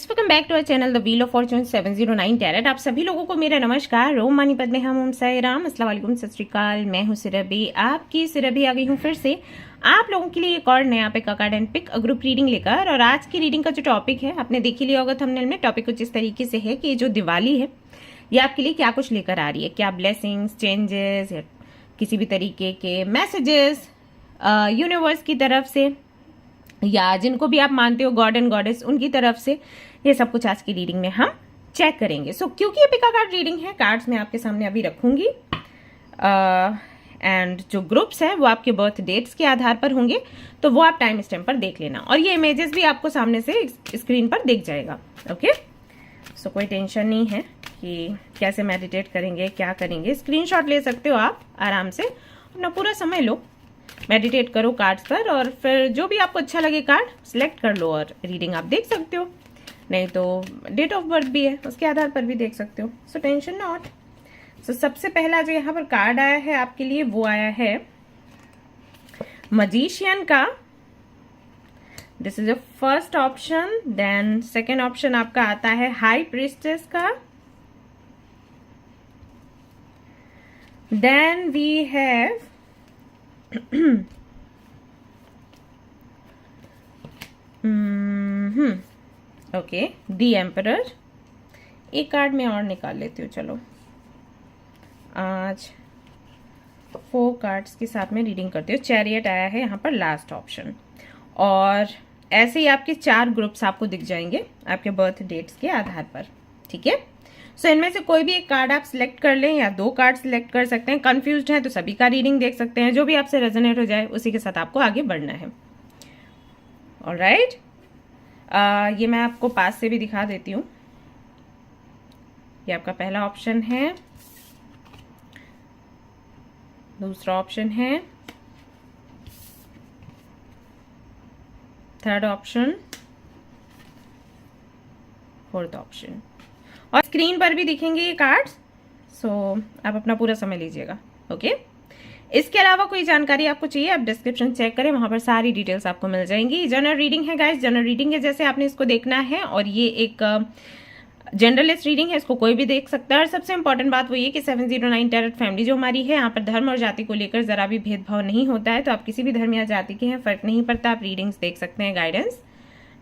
Guys, welcome back to our channel the wheel of fortune 709 tarot. आप सभी लोगों को मेरा नमस्कार। ओम मानी पद्मे हम ओम साई राम, अस्सलाम वालेकुम, सत श्री अकाल। मैं हूं सिरभी, आपकी सिरभी आ गई हूं फिर से आप लोगों के लिए एक और नया pick card and pick group reading लेकर। और आज की रीडिंग का जो टॉपिक है आपने देख ही लिया होगा थंबनेल में। टॉपिक कुछ इस तरीके से है कि ये जो दिवाली है ये आपके लिए क्या कुछ लेकर आ रही है, क्या ब्लेसिंग्स, चेंजेस या किसी भी तरीके के मैसेजेस यूनिवर्स की तरफ से या जिनको भी आप मानते हो गॉड एंड गॉडेस उनकी तरफ से, ये सब कुछ आज की रीडिंग में हम चेक करेंगे। सो क्योंकि ये पिका कार्ड रीडिंग है, कार्ड्स मैं आपके सामने अभी रखूंगी एंड जो ग्रुप्स है वो आपके बर्थ डेट्स के आधार पर होंगे, तो वो आप टाइम स्टैम्प पर देख लेना और ये इमेजेस भी आपको सामने से स्क्रीन पर दिख जाएगा। ओके, सो कोई टेंशन नहीं है कि कैसे मेडिटेट करेंगे, क्या करेंगे। स्क्रीनशॉट ले सकते हो आप आराम से, अपना पूरा समय लो, मेडिटेट करो कार्ड्स पर और फिर जो भी आपको अच्छा लगे कार्ड सिलेक्ट कर लो और रीडिंग आप देख सकते हो। नहीं तो डेट ऑफ बर्थ भी है, उसके आधार पर भी देख सकते हो। So tension not. सो सबसे पहला जो यहाँ पर कार्ड आया है आपके लिए वो आया है मजिशियन का। This is a first option. Then second option आपका आता है हाई प्रीस्टेस का। Then we have okay, the emperor. एक कार्ड में और निकाल लेती हूँ। चलो आज 4 कार्ड्स के साथ में रीडिंग करती हूँ। चैरियट आया है यहाँ पर लास्ट ऑप्शन। और ऐसे ही आपके 4 ग्रुप्स आपको दिख जाएंगे आपके बर्थ डेट्स के आधार पर। ठीक है, सो इनमें से कोई भी एक कार्ड आप सिलेक्ट कर लें या 2 कार्ड सिलेक्ट कर सकते हैं। कंफ्यूज्ड हैं तो सभी का रीडिंग देख सकते हैं, जो भी आपसे रेजोनेट हो जाए उसी के साथ आपको आगे बढ़ना है। ऑलराइट, ये मैं आपको पास से भी दिखा देती हूँ। ये आपका पहला ऑप्शन है, दूसरा ऑप्शन है, थर्ड ऑप्शन, फोर्थ ऑप्शन और स्क्रीन पर भी दिखेंगे ये कार्ड्स। सो आप अपना पूरा समय लीजिएगा। ओके, इसके अलावा कोई जानकारी आपको चाहिए आप डिस्क्रिप्शन चेक करें, वहां पर सारी डिटेल्स आपको मिल जाएंगी। जनरल रीडिंग है गाइस, जनरल रीडिंग है जैसे आपने इसको देखना है और ये एक जनरलिस्ट रीडिंग है, इसको कोई भी देख सकता है। और सबसे इंपॉर्टेंट बात वो ये कि 709 टैरेट फैमिली जो हमारी है, यहाँ पर धर्म और जाति को लेकर जरा भी भेदभाव नहीं होता है। तो आप किसी भी धर्म या जाति के हैं, फर्क नहीं पड़ता, आप रीडिंग्स देख सकते हैं, गाइडेंस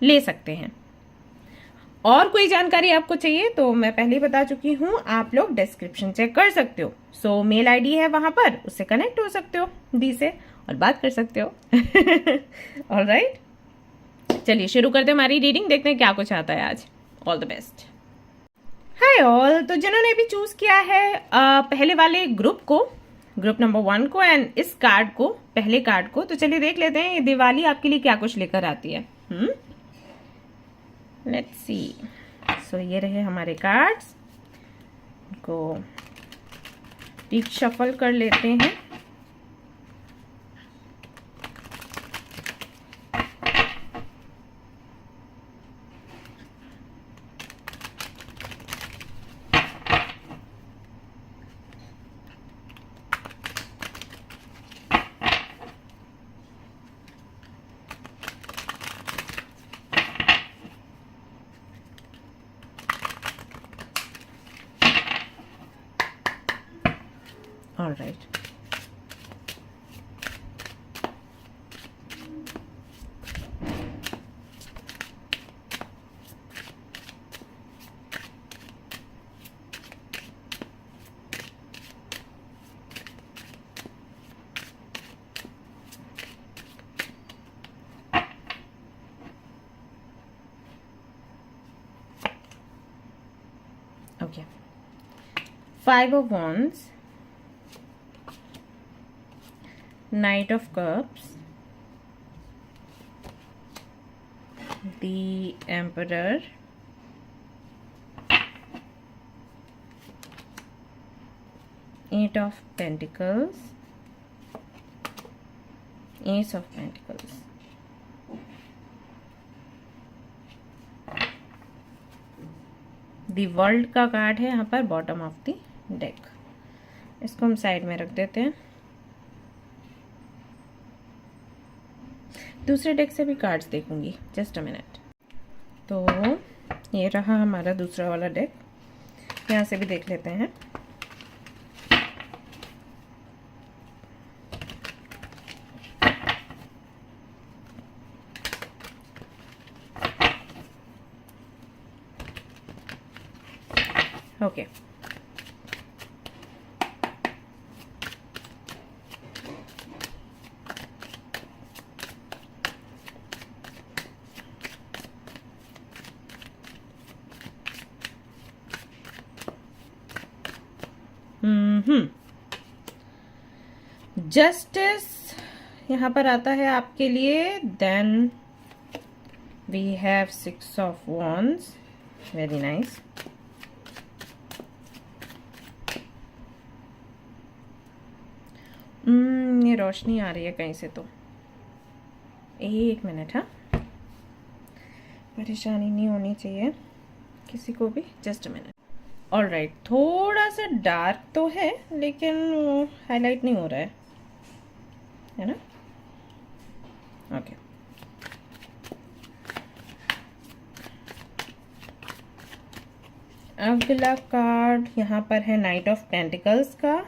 ले सकते हैं। और कोई जानकारी आपको चाहिए तो मैं पहले ही बता चुकी हूँ, आप लोग डिस्क्रिप्शन चेक कर सकते हो। सो मेल आईडी है वहां पर, उससे कनेक्ट हो सकते हो दी से और बात कर सकते हो। ऑलराइट, चलिए शुरू करते हैं हमारी रीडिंग, देखते हैं क्या कुछ आता है आज। All the best. Hi all, तो जिन्होंने भी चूज किया है पहले वाले ग्रुप को, ग्रुप नंबर 1 को एंड इस कार्ड को, पहले कार्ड को, तो चलिए देख लेते हैं ये दिवाली आपके लिए क्या कुछ लेकर आती है। Let's see. सो ये रहे हमारे कार्ड्स को डीप शफल कर लेते हैं। All right. Okay. 5 of Wands, Knight of Cups, the Emperor, Eight of Pentacles, Ace of Pentacles. The world का कार्ड है यहाँ पर बॉटम ऑफ द डेक। इसको हम साइड में रख देते हैं। दूसरे डेक से भी कार्ड्स देखूंगी, जस्ट अ मिनट। तो ये रहा हमारा दूसरा वाला डेक। यहाँ से भी देख लेते हैं। ओके जस्टिस यहाँ पर आता है आपके लिए। Then we have 6 of wands, very nice. ये रोशनी आ रही है कहीं से, तो एक मिनट। हाँ, परेशानी नहीं होनी चाहिए किसी को भी, just a minute. All right, थोड़ा सा डार्क तो है लेकिन वो हाईलाइट नहीं हो रहा है ना? ओके अगला कार्ड यहाँ पर है नाइट ऑफ पेंटिकल्स का।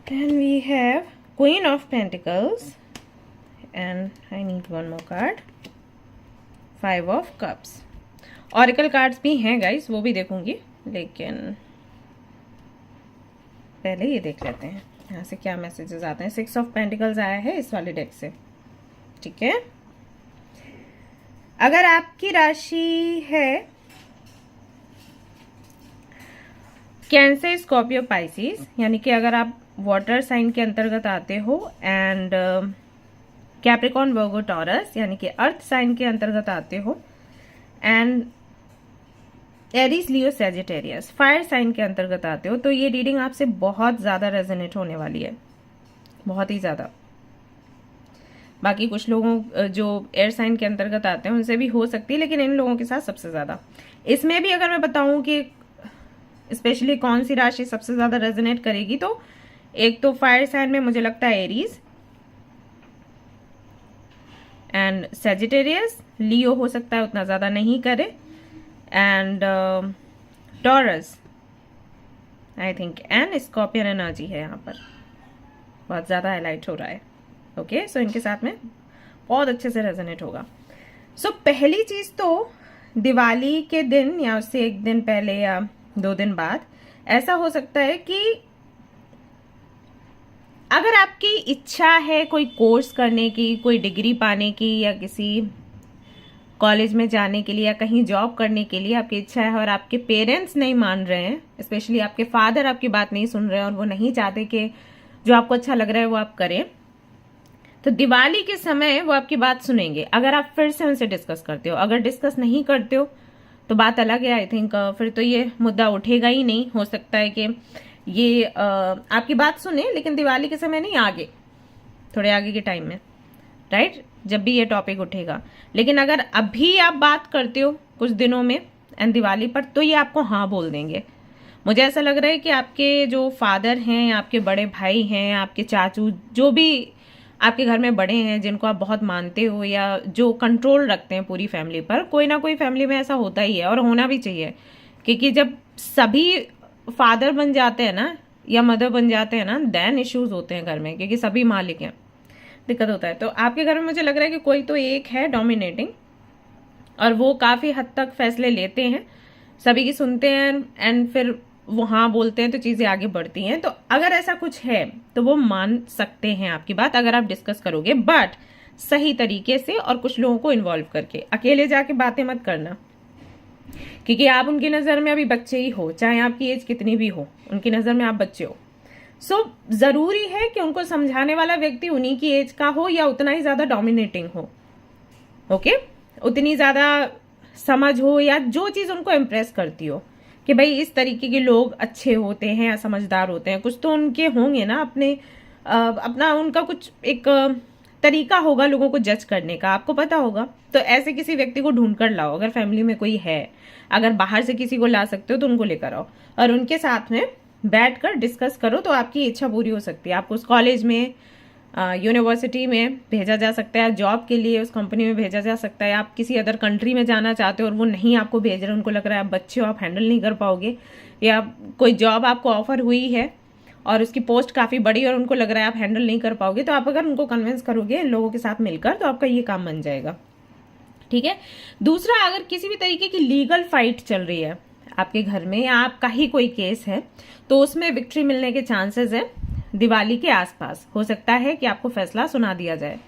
Then we have Queen of Pentacles and I need one more card, 5 of Cups। Oracle cards भी हैं गाइस, वो भी देखूंगी, लेकिन पहले ये देख लेते हैं यहाँ से क्या मैसेजेस आते हैं। 6 of Pentacles आया है इस वाले डेक से, ठीक है। अगर आपकी राशि है कैंसर, स्कॉर्पियो, पाइसिस, यानी कि अगर आप वाटर साइन के अंतर्गत आते हो, एंड कैप्रिकॉर्न, वर्गो, टॉरस यानी कि अर्थ साइन के अंतर्गत आते हो, and Aries, Leo, Sagittarius fire sign के अंतर्गत आते हो, तो ये रीडिंग आपसे बहुत ज्यादा रेजोनेट होने वाली है, बहुत ही ज्यादा। बाकी कुछ लोगों जो एयर साइन के अंतर्गत आते हैं उनसे भी हो सकती है, लेकिन इन लोगों के साथ सबसे ज्यादा। इसमें भी अगर मैं बताऊं कि स्पेशली कौन सी राशि सबसे ज्यादा रेजोनेट करेगी, तो एक तो फायर साइन में मुझे लगता है एरीज एंड सैजिटेरियस, लियो हो सकता है उतना ज्यादा नहीं करे, and taurus I think, and scorpion energy है यहाँ पर, बहुत ज्यादा हाईलाइट हो रहा है। ओके सो इनके साथ में बहुत अच्छे से रेजोनेट होगा। सो पहली चीज तो दिवाली के दिन या उससे एक दिन पहले या 2 दिन बाद ऐसा हो सकता है कि अगर आपकी इच्छा है कोई कोर्स करने की, कोई डिग्री पाने की, या किसी कॉलेज में जाने के लिए या कहीं जॉब करने के लिए आपकी इच्छा है और आपके पेरेंट्स नहीं मान रहे हैं, स्पेशली आपके फादर आपकी बात नहीं सुन रहे हैं और वो नहीं चाहते कि जो आपको अच्छा लग रहा है वो आप करें, तो दिवाली के समय वो आपकी बात सुनेंगे अगर आप फिर से उनसे डिस्कस करते हो। अगर डिस्कस नहीं करते हो तो बात अलग है, आई थिंक फिर तो ये मुद्दा उठेगा ही नहीं। हो सकता है कि ये आपकी बात सुने, लेकिन दिवाली के समय नहीं, आगे थोड़े आगे के टाइम में, राइट, जब भी ये टॉपिक उठेगा। लेकिन अगर अभी आप बात करते हो कुछ दिनों में एंड दिवाली पर, तो ये आपको हाँ बोल देंगे। मुझे ऐसा लग रहा है कि आपके जो फादर हैं, आपके बड़े भाई हैं, आपके चाचू, जो भी आपके घर में बड़े हैं जिनको आप बहुत मानते हो या जो कंट्रोल रखते हैं पूरी फैमिली पर, कोई ना कोई फैमिली में ऐसा होता ही है और होना भी चाहिए, क्योंकि जब सभी फादर बन जाते हैं ना या मदर बन जाते हैं ना, देन इश्यूज होते हैं घर में, क्योंकि सभी मालिक हैं, दिक्कत होता है। तो आपके घर में मुझे लग रहा है कि कोई तो एक है डोमिनेटिंग और वो काफी हद तक फैसले लेते हैं, सभी की सुनते हैं एंड फिर वो हाँ बोलते हैं तो चीजें आगे बढ़ती हैं। तो अगर ऐसा कुछ है तो वो मान सकते हैं आपकी बात अगर आप डिस्कस करोगे, बट सही तरीके से और कुछ लोगों को इन्वॉल्व करके। अकेले जाके बातें मत करना, क्योंकि आप उनकी नजर में अभी बच्चे ही हो, चाहे आपकी एज कितनी भी हो, उनकी नजर में आप बच्चे हो। सो जरूरी है कि उनको समझाने वाला व्यक्ति उन्हीं की एज का हो या उतना ही ज्यादा डोमिनेटिंग हो, ओके, उतनी ज्यादा समझ हो या जो चीज उनको इम्प्रेस करती हो कि भाई इस तरीके के लोग अच्छे होते हैं या समझदार होते हैं। कुछ तो उनके होंगे ना अपने अपना उनका कुछ एक तरीका होगा लोगों को जज करने का, आपको पता होगा। तो ऐसे किसी व्यक्ति को ढूंढ कर लाओ, अगर फैमिली में कोई है, अगर बाहर से किसी को ला सकते हो तो उनको लेकर आओ और उनके साथ में बैठ कर डिस्कस करो, तो आपकी इच्छा पूरी हो सकती है। आपको उस कॉलेज में यूनिवर्सिटी में भेजा जा सकता है, जॉब के लिए उस कंपनी में भेजा जा सकता है, आप किसी अदर कंट्री में जाना चाहते हो और वो नहीं आपको भेज रहे, उनको लग रहा है आप बच्चे हो, आप हैंडल नहीं कर पाओगे, या कोई जॉब आपको ऑफर हुई है और उसकी पोस्ट काफ़ी बड़ी और उनको लग रहा है आप हैंडल नहीं कर पाओगे, तो आप अगर उनको कन्विंस करोगे इन लोगों के साथ मिलकर तो आपका ये काम बन जाएगा। ठीक है। दूसरा, अगर किसी भी तरीके की लीगल फाइट चल रही है आपके घर में या आपका ही कोई केस है तो उसमें विक्ट्री मिलने के चांसेस है। दिवाली के आसपास हो सकता है कि आपको फैसला सुना दिया जाए।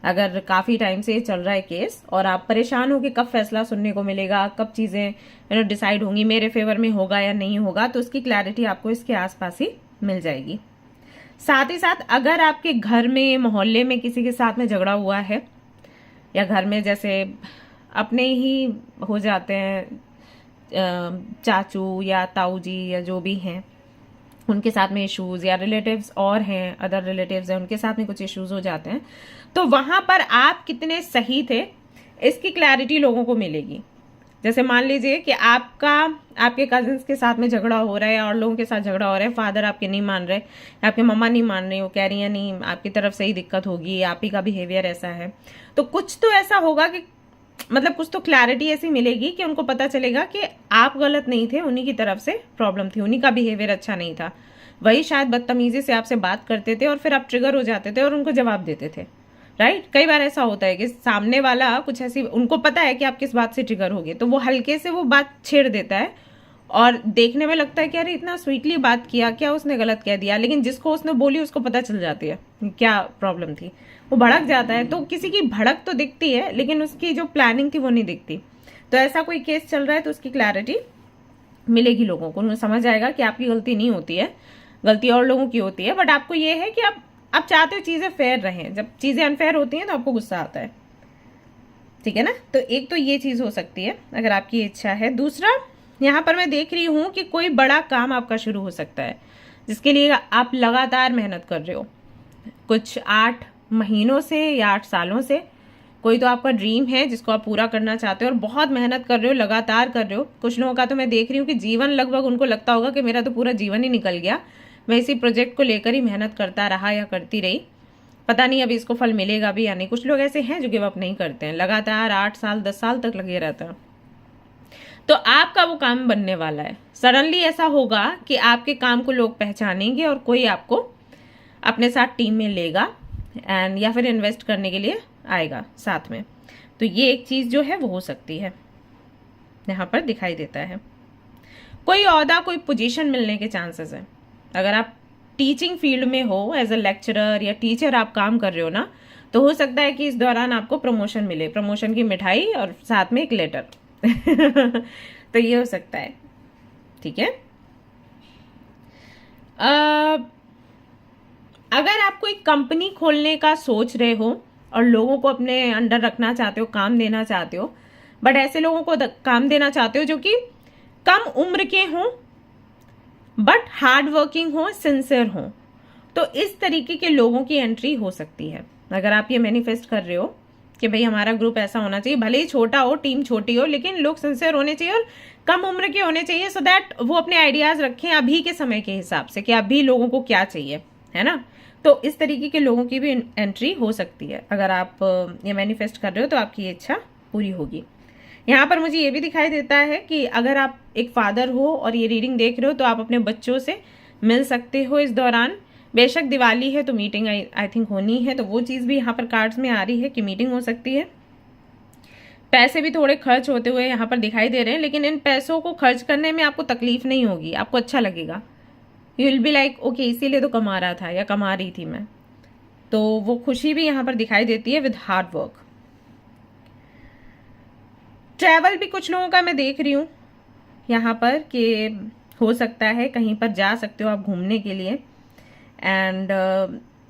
अगर काफी टाइम से ये चल रहा है केस और आप परेशान हो कि कब फैसला सुनने को मिलेगा, कब चीजें डिसाइड होंगी, मेरे फेवर में होगा या नहीं होगा, तो उसकी क्लैरिटी आपको इसके आसपास ही मिल जाएगी। साथ ही साथ अगर आपके घर में, मोहल्ले में किसी के साथ में झगड़ा हुआ है या घर में जैसे अपने ही हो जाते हैं चाचू या ताऊ जी या जो भी हैं, उनके साथ में इश्यूज, या रिलेटिव्स और हैं, अदर रिलेटिव्स हैं, उनके साथ में कुछ इश्यूज हो जाते हैं, तो वहां पर आप कितने सही थे इसकी क्लैरिटी लोगों को मिलेगी। जैसे मान लीजिए कि आपके कजिन्स के साथ में झगड़ा हो रहा है और लोगों के साथ झगड़ा हो रहा है, फादर आपके नहीं मान रहे, आपके मम्मा नहीं मान रही, वो कह रही है नहीं आपकी तरफ से ही दिक्कत होगी, आप ही का बिहेवियर ऐसा है, तो कुछ तो ऐसा होगा कि मतलब कुछ तो क्लैरिटी ऐसी मिलेगी कि उनको पता चलेगा कि आप गलत नहीं थे, उन्हीं की तरफ से प्रॉब्लम थी, उन्हीं का बिहेवियर अच्छा नहीं था, वही शायद बदतमीजी से आपसे बात करते थे और फिर आप ट्रिगर हो जाते थे और उनको जवाब देते थे। राइट। कई बार ऐसा होता है कि सामने वाला कुछ ऐसी, उनको पता है कि आप किस बात से ट्रिगर होगे, तो वो हल्के से वो बात छेड़ देता है और देखने में लगता है कि अरे इतना स्वीटली बात किया, क्या उसने गलत कह दिया, लेकिन जिसको उसने बोली उसको पता चल जाती है क्या प्रॉब्लम थी, वो भड़क जाता है। तो किसी की भड़क तो दिखती है लेकिन उसकी जो प्लानिंग थी वो नहीं दिखती। तो ऐसा कोई केस चल रहा है तो उसकी क्लैरिटी मिलेगी लोगों को, उन्हें समझ आएगा कि आपकी गलती नहीं होती है, गलती और लोगों की होती है, बट आपको ये है कि आप चाहते हो चीजें फेयर रहें। जब चीजें अनफेयर होती हैं तो आपको गुस्सा आता है। ठीक है ना। तो एक तो ये चीज हो सकती है अगर आपकी इच्छा है। दूसरा, यहाँ पर मैं देख रही हूं कि कोई बड़ा काम आपका शुरू हो सकता है जिसके लिए आप लगातार मेहनत कर रहे हो, कुछ 8 महीनों से या 8 सालों से। कोई तो आपका ड्रीम है जिसको आप पूरा करना चाहते हो और बहुत मेहनत कर रहे हो, लगातार कर रहे हो। कुछ लोगों का तो मैं देख रही हूँ कि जीवन लगभग उनको लगता होगा कि मेरा तो पूरा जीवन ही निकल गया, मैं इसी प्रोजेक्ट को लेकर ही मेहनत करता रहा या करती रही, पता नहीं अभी इसको फल मिलेगा भी या नहीं। कुछ लोग ऐसे हैं जो गिव अप नहीं करते हैं, लगातार 8 साल 10 साल तक लगे रहते हैं। तो आपका वो काम बनने वाला है। सडनली ऐसा होगा कि आपके काम को लोग पहचानेंगे और कोई आपको अपने साथ टीम में लेगा एंड या फिर इन्वेस्ट करने के लिए आएगा साथ में। तो ये एक चीज जो है वो हो सकती है, यहाँ पर दिखाई देता है। कोई ओहदा, कोई पोजीशन मिलने के चांसेस है। अगर आप टीचिंग फील्ड में हो, एज अ लेक्चरर या टीचर आप काम कर रहे हो ना, तो हो सकता है कि इस दौरान आपको प्रमोशन मिले, प्रमोशन की मिठाई और साथ में एक लेटर तो ये हो सकता है। ठीक है। अगर आप कोई कंपनी खोलने का सोच रहे हो और लोगों को अपने अंडर रखना चाहते हो, काम देना चाहते हो, बट ऐसे लोगों को काम देना चाहते हो जो कि कम उम्र के हों बट हार्ड वर्किंग हो, सिंसियर हो, तो इस तरीके के लोगों की एंट्री हो सकती है। अगर आप ये मैनिफेस्ट कर रहे हो कि भाई हमारा ग्रुप ऐसा होना चाहिए, भले ही छोटा हो, टीम छोटी हो, लेकिन लोग सिंसियर होने चाहिए और कम उम्र के होने चाहिए, सो दैट वो अपने आइडियाज रखें अभी के समय के हिसाब से कि अभी लोगों को क्या चाहिए, है ना। तो इस तरीके के लोगों की भी एंट्री हो सकती है। अगर आप ये मैनिफेस्ट कर रहे हो तो आपकी इच्छा पूरी होगी। यहाँ पर मुझे ये भी दिखाई देता है कि अगर आप एक फादर हो और ये रीडिंग देख रहे हो तो आप अपने बच्चों से मिल सकते हो इस दौरान। बेशक दिवाली है तो मीटिंग आई थिंक होनी है, तो वो चीज़ भी यहाँ पर कार्ड्स में आ रही है कि मीटिंग हो सकती है। पैसे भी थोड़े खर्च होते हुए यहाँ पर दिखाई दे रहे हैं, लेकिन इन पैसों को खर्च करने में आपको तकलीफ नहीं होगी, आपको अच्छा लगेगा। You will be like okay, इसीलिए तो कमा रहा था या कमा रही थी मैं। तो वो खुशी भी यहाँ पर दिखाई देती है विद हार्ड वर्क। ट्रैवल भी कुछ लोगों का मैं देख रही हूँ यहाँ पर कि हो सकता है कहीं पर जा सकते हो आप घूमने के लिए। एंड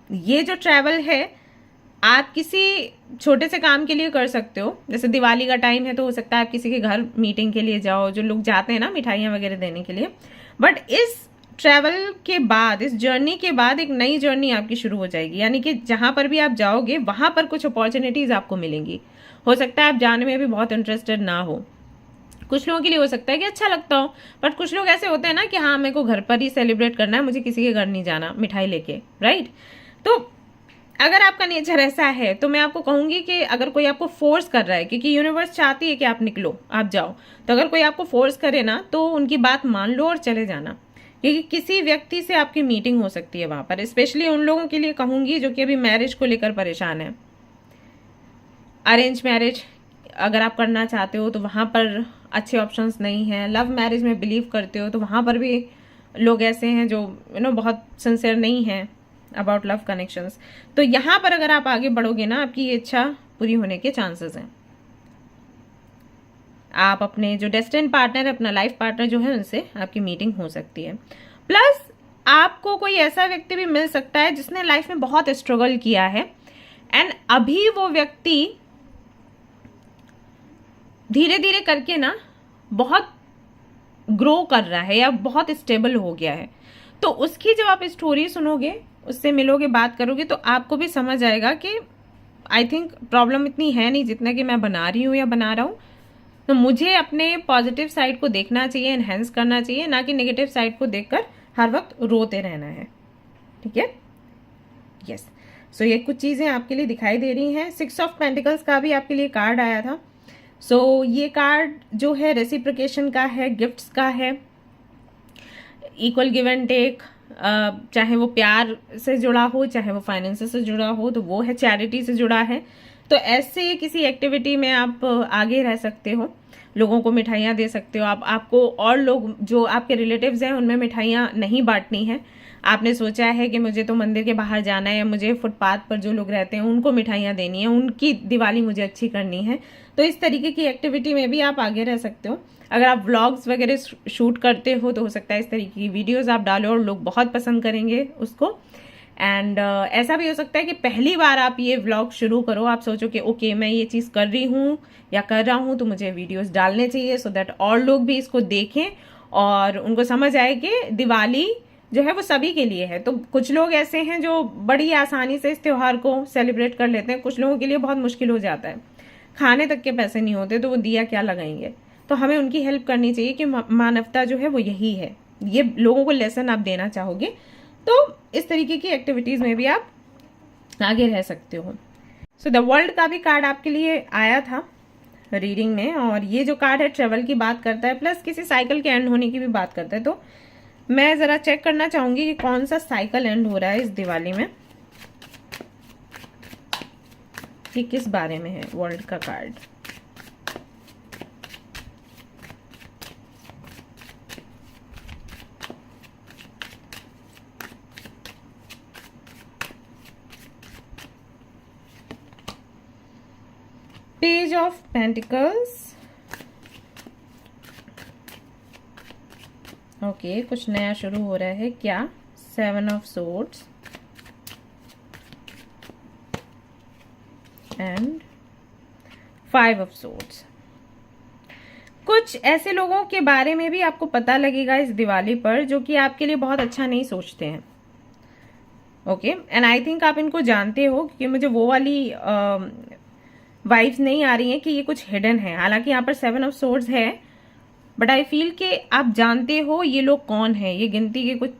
ये जो ट्रैवल है आप किसी छोटे से काम के लिए कर सकते हो। जैसे दिवाली का टाइम है तो हो सकता है आप किसी के घर मीटिंग के लिए जाओ, जो लोग जाते हैं ना मिठाइयाँ वगैरह देने के लिए। बट इस ट्रैवल के बाद, इस जर्नी के बाद एक नई जर्नी आपकी शुरू हो जाएगी, यानी कि जहां पर भी आप जाओगे वहां पर कुछ अपॉर्चुनिटीज आपको मिलेंगी। हो सकता है आप जाने में भी बहुत इंटरेस्टेड ना हो, कुछ लोगों के लिए हो सकता है कि अच्छा लगता हो, बट कुछ लोग ऐसे होते हैं ना कि हाँ मेरे को घर पर ही सेलिब्रेट करना है, मुझे किसी के घर नहीं जाना मिठाई लेके, राइट। तो अगर आपका नेचर ऐसा है तो मैं आपको कहूंगी कि अगर कोई आपको फोर्स कर रहा है, क्योंकि यूनिवर्स चाहती है कि आप निकलो, आप जाओ, तो अगर कोई आपको फोर्स करे ना तो उनकी बात मान लो और चले जाना, क्योंकि किसी व्यक्ति से आपकी मीटिंग हो सकती है वहां पर। स्पेशली उन लोगों के लिए कहूंगी जो कि अभी मैरिज को लेकर परेशान है। अरेंज मैरिज अगर आप करना चाहते हो तो वहां पर अच्छे ऑप्शंस नहीं है। लव मैरिज में बिलीव करते हो तो वहां पर भी लोग ऐसे हैं जो बहुत सिंसियर नहीं है अबाउट लव कनेक्शंस। तो यहां पर अगर आप आगे बढ़ोगे ना, आपकी ये इच्छा पूरी होने के चांसेस हैं। आप अपने जो डेस्टिन पार्टनर है, अपना लाइफ पार्टनर जो है, उनसे आपकी मीटिंग हो सकती है। प्लस आपको कोई ऐसा व्यक्ति भी मिल सकता है जिसने लाइफ में बहुत स्ट्रगल किया है एंड अभी वो व्यक्ति धीरे धीरे करके ना बहुत ग्रो कर रहा है या बहुत स्टेबल हो गया है। तो उसकी जब आप स्टोरी सुनोगे, उससे मिलोगे, बात करोगे, तो आपको भी समझ आएगा कि आई थिंक प्रॉब्लम इतनी है नहीं जितना कि मैं बना रही हूँ या बना रहा हूँ। तो मुझे अपने पॉजिटिव साइड को देखना चाहिए, एनहेंस करना चाहिए, ना कि नेगेटिव साइड को देखकर हर वक्त रोते रहना है। ठीक है, यस। सो ये कुछ चीजें आपके लिए दिखाई दे रही हैं। 6 ऑफ पेंटिकल्स का भी आपके लिए कार्ड आया था। सो ये कार्ड जो है रेसिप्रिकेशन का है, गिफ्ट्स का है, इक्वल गिव एंड टेक, चाहे वो प्यार से जुड़ा हो, चाहे वो फाइनेंस से जुड़ा हो, तो वो है, चैरिटी से जुड़ा है। तो ऐसे किसी एक्टिविटी में आप आगे रह सकते हो, लोगों को मिठाइयाँ दे सकते हो। आपको और लोग जो आपके रिलेटिव्स हैं उनमें मिठाइयाँ नहीं बांटनी है। आपने सोचा है कि मुझे तो मंदिर के बाहर जाना है या मुझे फुटपाथ पर जो लोग रहते हैं उनको मिठाइयाँ देनी है, उनकी दिवाली मुझे अच्छी करनी है, तो इस तरीके की एक्टिविटी में भी आप आगे रह सकते हो। अगर आप व्लॉग्स वगैरह शूट करते हो तो हो सकता है इस तरीके की वीडियोस आप डालो और लोग बहुत पसंद करेंगे उसको। एंड ऐसा भी हो सकता है कि पहली बार आप ये व्लॉग शुरू करो, आप सोचो कि ओके मैं ये चीज़ कर रही हूँ या कर रहा हूँ तो मुझे वीडियोस डालने चाहिए, सो दैट और लोग भी इसको देखें और उनको समझ आए कि दिवाली जो है वो सभी के लिए है। तो कुछ लोग ऐसे हैं जो बड़ी आसानी से इस त्योहार को सेलिब्रेट कर लेते हैं, कुछ लोगों के लिए बहुत मुश्किल हो जाता है, खाने तक के पैसे नहीं होते तो वो दिया क्या लगाएंगे। तो हमें उनकी हेल्प करनी चाहिए कि मानवता जो है वो यही है, ये लोगों को लेसन आप देना चाहोगे तो इस तरीके की एक्टिविटीज में भी आप आगे रह सकते हो। सो द वर्ल्ड का भी कार्ड आपके लिए आया था रीडिंग में, और ये जो कार्ड है ट्रेवल की बात करता है, प्लस किसी साइकिल के एंड होने की भी बात करता है। तो मैं जरा चेक करना चाहूंगी कि कौन सा साइकिल एंड हो रहा है इस दिवाली में, कि किस बारे में है वर्ल्ड का card. Page of pentacles, okay, कुछ नया शुरू हो रहा है क्या। 7 of swords and 5 of swords. कुछ ऐसे लोगों के बारे में भी आपको पता लगेगा इस दिवाली पर जो कि आपके लिए बहुत अच्छा नहीं सोचते हैं। ओके, एंड आई थिंक आप इनको जानते हो, क्योंकि मुझे वो वाली वाइब्स नहीं आ रही हैं कि ये कुछ हिडन है। हालांकि यहाँ पर 7 ऑफ सोर्ड्स है, बट आई फील कि आप जानते हो ये लोग कौन है। ये गिनती के कुछ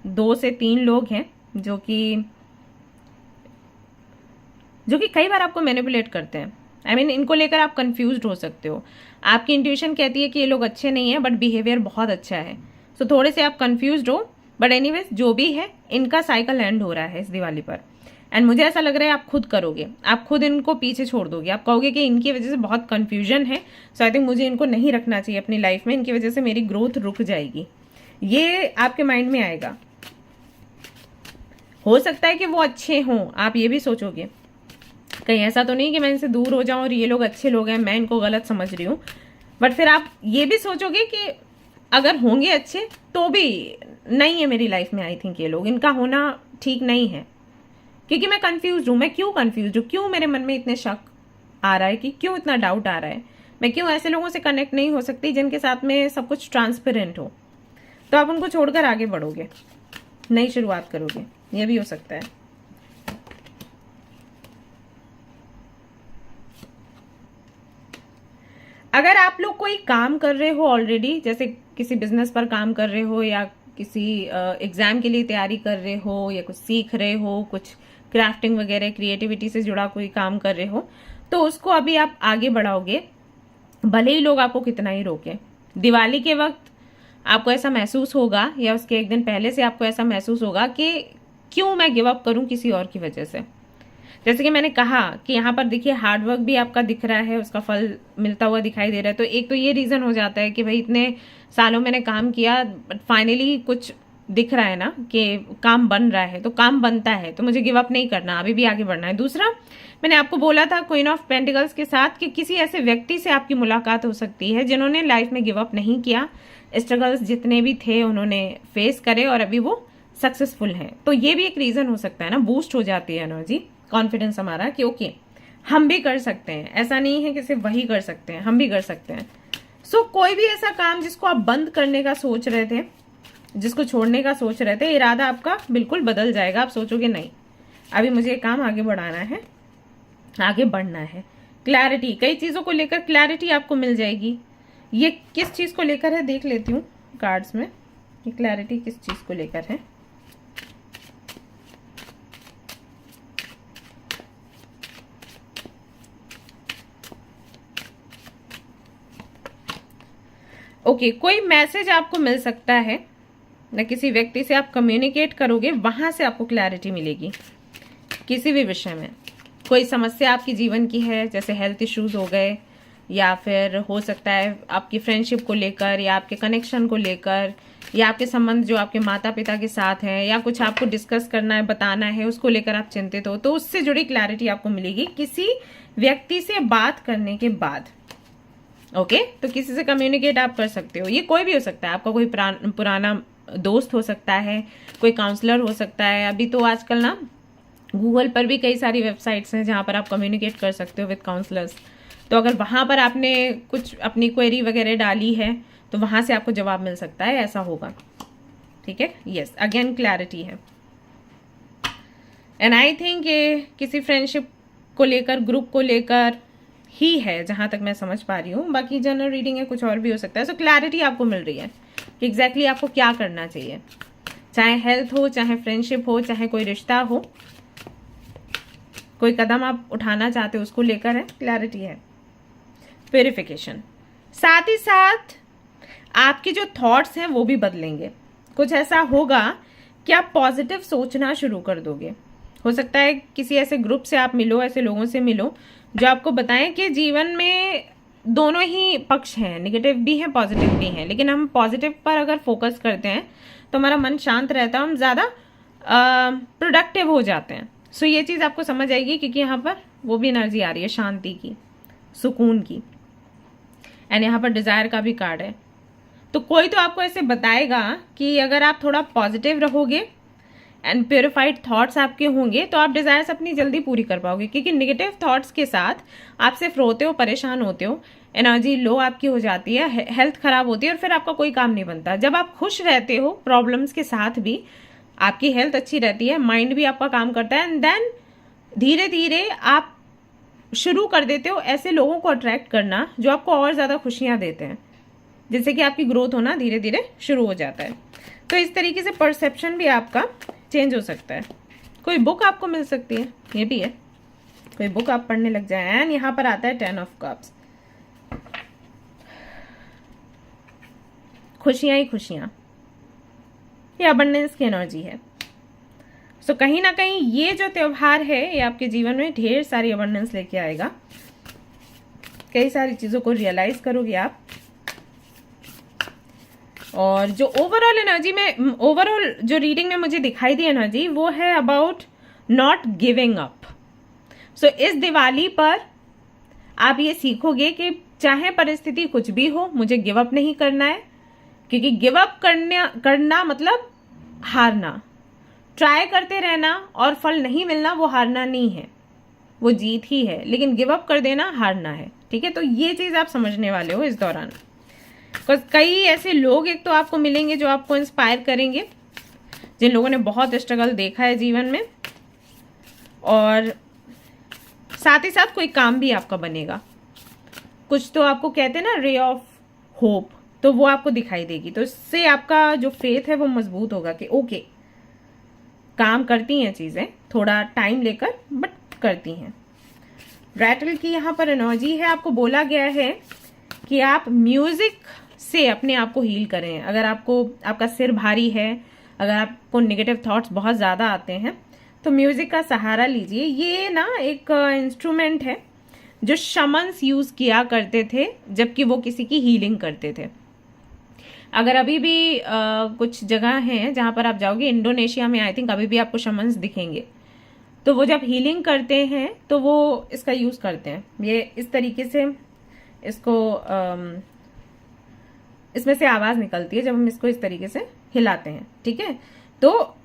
2 से 3 लोग हैं जो कि कई बार आपको मैनिपुलेट करते हैं। आई मीन इनको लेकर आप कंफ्यूज्ड हो सकते हो। आपकी इंट्यूशन कहती है कि ये लोग अच्छे नहीं है, बट बिहेवियर बहुत अच्छा है। सो थोड़े से आप कंफ्यूज्ड हो, बट एनीवेज जो भी है, इनका साइकिल एंड हो रहा है इस दिवाली पर। एंड मुझे ऐसा लग रहा है आप खुद करोगे, आप खुद इनको पीछे छोड़ दोगे। आप कहोगे कि इनकी वजह से बहुत कंफ्यूजन है, सो आई थिंक मुझे इनको नहीं रखना चाहिए अपनी लाइफ में, इनकी वजह से मेरी ग्रोथ रुक जाएगी। ये आपके माइंड में आएगा। हो सकता है कि वो अच्छे हों, आप ये भी सोचोगे, कहीं ऐसा तो नहीं कि मैं इनसे दूर हो जाऊं और ये लोग अच्छे लोग हैं, मैं इनको गलत समझ रही हूँ। बट फिर आप ये भी सोचोगे कि अगर होंगे अच्छे तो भी नहीं है मेरी लाइफ में, आई थिंक ये लोग, इनका होना ठीक नहीं है, क्योंकि मैं कंफ्यूज हूं। मैं क्यों कंफ्यूज हूं, क्यों मेरे मन में इतने शक आ रहा है, कि क्यों इतना डाउट आ रहा है, मैं क्यों ऐसे लोगों से कनेक्ट नहीं हो सकती जिनके साथ में सब कुछ ट्रांसपेरेंट हो। तो आप उनको छोड़कर आगे बढ़ोगे, नई शुरुआत करोगे, ये भी हो सकता है। अगर आप लोग कोई काम कर रहे हो ऑलरेडी, जैसे किसी बिजनेस पर काम कर रहे हो या किसी एग्जाम के लिए तैयारी कर रहे हो या कुछ सीख रहे हो, कुछ क्राफ्टिंग वगैरह क्रिएटिविटी से जुड़ा कोई काम कर रहे हो, तो उसको अभी आप आगे बढ़ाओगे, भले ही लोग आपको कितना ही रोकें। दिवाली के वक्त आपको ऐसा महसूस होगा, या उसके एक दिन पहले से आपको ऐसा महसूस होगा कि क्यों मैं गिव अप करूं किसी और की वजह से। जैसे कि मैंने कहा कि यहाँ पर देखिए हार्डवर्क भी आपका दिख रहा है, उसका फल मिलता हुआ दिखाई दे रहा है। तो एक तो ये रीजन हो जाता है कि भाई इतने सालों मैंने काम किया, बट फाइनली कुछ दिख रहा है ना कि काम बन रहा है, तो काम बनता है तो मुझे गिव अप नहीं करना, अभी भी आगे बढ़ना है। दूसरा, मैंने आपको बोला था क्वीन ऑफ पेंटिकल्स के साथ कि किसी ऐसे व्यक्ति से आपकी मुलाकात हो सकती है जिन्होंने लाइफ में गिव अप नहीं किया, स्ट्रगल्स जितने भी थे उन्होंने फेस करे और अभी वो सक्सेसफुल हैं। तो ये भी एक रीजन हो सकता है ना, बूस्ट हो जाती है एनर्जी, कॉन्फिडेंस हमारा कि ओके हम भी कर सकते हैं, ऐसा नहीं है कि सिर्फ वही कर सकते हैं, हम भी कर सकते हैं। सो कोई भी ऐसा काम जिसको आप बंद करने का सोच रहे थे, जिसको छोड़ने का सोच रहे थे, इरादा आपका बिल्कुल बदल जाएगा। आप सोचोगे नहीं अभी मुझे ये काम आगे बढ़ाना है, आगे बढ़ना है। क्लैरिटी, कई चीजों को लेकर क्लैरिटी आपको मिल जाएगी। ये किस चीज को लेकर है देख लेती हूँ कार्ड्स में, ये क्लैरिटी किस चीज को लेकर है। ओके, कोई मैसेज आपको मिल सकता है, न किसी व्यक्ति से आप कम्युनिकेट करोगे, वहां से आपको क्लैरिटी मिलेगी किसी भी विषय में। कोई समस्या आपकी जीवन की है, जैसे हेल्थ इश्यूज हो गए, या फिर हो सकता है आपकी फ्रेंडशिप को लेकर, या आपके कनेक्शन को लेकर, या आपके संबंध जो आपके माता पिता के साथ हैं, या कुछ आपको डिस्कस करना है, बताना है, उसको लेकर आप चिंतित हो, तो उससे जुड़ी क्लैरिटी आपको मिलेगी किसी व्यक्ति से बात करने के बाद। ओके, तो किसी से कम्युनिकेट आप कर सकते हो, ये कोई भी हो सकता है, आपका कोई पुराना दोस्त हो सकता है, कोई काउंसलर हो सकता है। अभी तो आजकल ना गूगल पर भी कई सारी वेबसाइट्स हैं जहाँ पर आप कम्युनिकेट कर सकते हो विद काउंसलर्स। तो अगर वहाँ पर आपने कुछ अपनी क्वेरी वगैरह डाली है तो वहाँ से आपको जवाब मिल सकता है, ऐसा होगा। ठीक है, यस, अगेन क्लैरिटी है। एंड आई थिंक ये किसी फ्रेंडशिप को लेकर, ग्रुप को लेकर ही है, जहां तक मैं समझ पा रही हूँ। बाकी जनरल रीडिंग है, कुछ और भी हो सकता है। सो क्लैरिटी आपको मिल रही है कि एग्जैक्टली आपको क्या करना चाहिए, चाहे हेल्थ हो, चाहे फ्रेंडशिप हो, चाहे कोई रिश्ता हो, कोई कदम आप उठाना चाहते हो उसको लेकर है, क्लैरिटी है। प्यूरिफिकेशन, साथ ही साथ आपके जो थॉट्स हैं वो भी बदलेंगे। कुछ ऐसा होगा कि आप पॉजिटिव सोचना शुरू कर दोगे। हो सकता है किसी ऐसे ग्रुप से आप मिलो, ऐसे लोगों से मिलो जो आपको बताएं कि जीवन में दोनों ही पक्ष हैं, नेगेटिव भी हैं, पॉजिटिव भी हैं, लेकिन हम पॉजिटिव पर अगर फोकस करते हैं तो हमारा मन शांत रहता है, हम ज़्यादा प्रोडक्टिव हो जाते हैं। सो ये चीज़ आपको समझ आएगी, क्योंकि यहाँ पर वो भी एनर्जी आ रही है शांति की, सुकून की। एंड यहाँ पर डिज़ायर का भी कार्ड है। तो कोई तो आपको ऐसे बताएगा कि अगर आप थोड़ा पॉजिटिव रहोगे एंड प्योरिफाइड थॉट्स आपके होंगे तो आप डिजायर्स अपनी जल्दी पूरी कर पाओगे, क्योंकि नेगेटिव थॉट्स के साथ आप सिर्फ रोते हो, परेशान होते हो, एनर्जी लो आपकी हो जाती है, हेल्थ खराब होती है और फिर आपका कोई काम नहीं बनता। जब आप खुश रहते हो प्रॉब्लम्स के साथ भी, आपकी हेल्थ अच्छी रहती है, माइंड भी आपका काम करता है, एंड देन धीरे धीरे आप शुरू कर देते हो ऐसे लोगों को अट्रैक्ट करना जो आपको और ज़्यादा खुशियाँ देते हैं, जिससे कि आपकी ग्रोथ होना धीरे धीरे शुरू हो जाता है। तो इस तरीके से परसेप्शन भी आपका चेंज हो सकता है। कोई बुक आपको मिल सकती है, ये भी है, कोई बुक आप पढ़ने लग जाए। एंड यहाँ पर आता है 10 ऑफ कप्स, खुशियां ही खुशियां, ये अबंडेंस की एनर्जी है। सो कहीं ना कहीं ये जो त्योहार है ये आपके जीवन में ढेर सारी अबंडेंस लेके आएगा, कई सारी चीजों को रियलाइज करोगे आप। और जो ओवरऑल एनर्जी में, ओवरऑल जो रीडिंग में मुझे दिखाई दी एनर्जी, वो है अबाउट नॉट गिविंग अप। सो इस दिवाली पर आप ये सीखोगे कि चाहे परिस्थिति कुछ भी हो, मुझे गिव अप नहीं करना है, क्योंकि गिव अप करना मतलब हारना। ट्राई करते रहना और फल नहीं मिलना वो हारना नहीं है, वो जीत ही है, लेकिन गिव अप कर देना हारना है। ठीक है, तो ये चीज आप समझने वाले हो इस दौरान। कई ऐसे लोग एक तो आपको मिलेंगे जो आपको इंस्पायर करेंगे, जिन लोगों ने बहुत स्ट्रगल देखा है जीवन में, और साथ ही साथ कोई काम भी आपका बनेगा। कुछ तो आपको कहते हैं ना रे ऑफ होप, तो वो आपको दिखाई देगी, तो इससे आपका जो फेथ है वो मजबूत होगा कि ओके काम करती हैं चीजें, थोड़ा टाइम लेकर बट करती हैं। रैटल की यहाँ पर एनर्जी है, आपको बोला गया है कि आप म्यूजिक से अपने आप को हील करें। अगर आपको आपका सिर भारी है, अगर आपको नेगेटिव थॉट्स बहुत ज्यादा आते हैं, तो म्यूजिक का सहारा लीजिए। ये ना एक इंस्ट्रूमेंट है जो शमन्स यूज किया करते थे जबकि वो किसी की हीलिंग करते थे। अगर अभी भी कुछ जगह हैं जहां पर आप जाओगे, इंडोनेशिया में आई थिंक अभी भी आपको शमन्स दिखेंगे, तो वो जब हीलिंग करते हैं तो वो इसका यूज करते हैं। ये इस तरीके से इसको इसमें से आवाज निकलती है जब हम इसको इस तरीके से हिलाते हैं, ठीक है। तो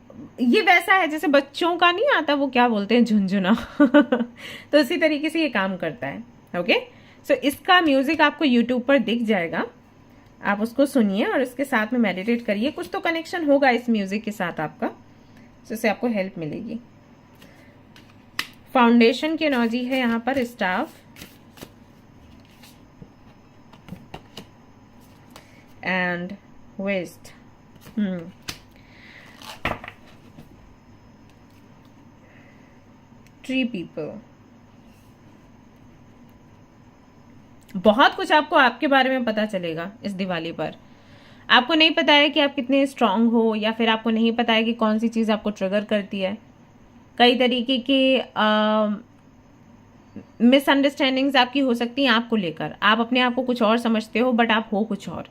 ये वैसा है जैसे बच्चों का नहीं आता, वो क्या बोलते हैं, झुंझुना तो इसी तरीके से ये काम करता है। ओके, सो इसका म्यूजिक आपको यूट्यूब पर दिख जाएगा, आप उसको सुनिए और इसके साथ में मेडिटेट करिए। कुछ तो कनेक्शन होगा इस म्यूजिक के साथ आपका, जिससे आपको हेल्प मिलेगी। फाउंडेशन की एनर्जी है यहाँ पर staff and west. Tree people, बहुत कुछ आपको आपके बारे में पता चलेगा इस दिवाली पर। आपको नहीं पता है कि आप कितने स्ट्रांग हो, या फिर आपको नहीं पता है कि कौन सी चीज आपको ट्रिगर करती है। कई तरीके की मिसअंडरस्टैंडिंग्स आपकी हो सकती हैं आपको लेकर। आप अपने आप को कुछ और समझते हो बट आप हो कुछ और।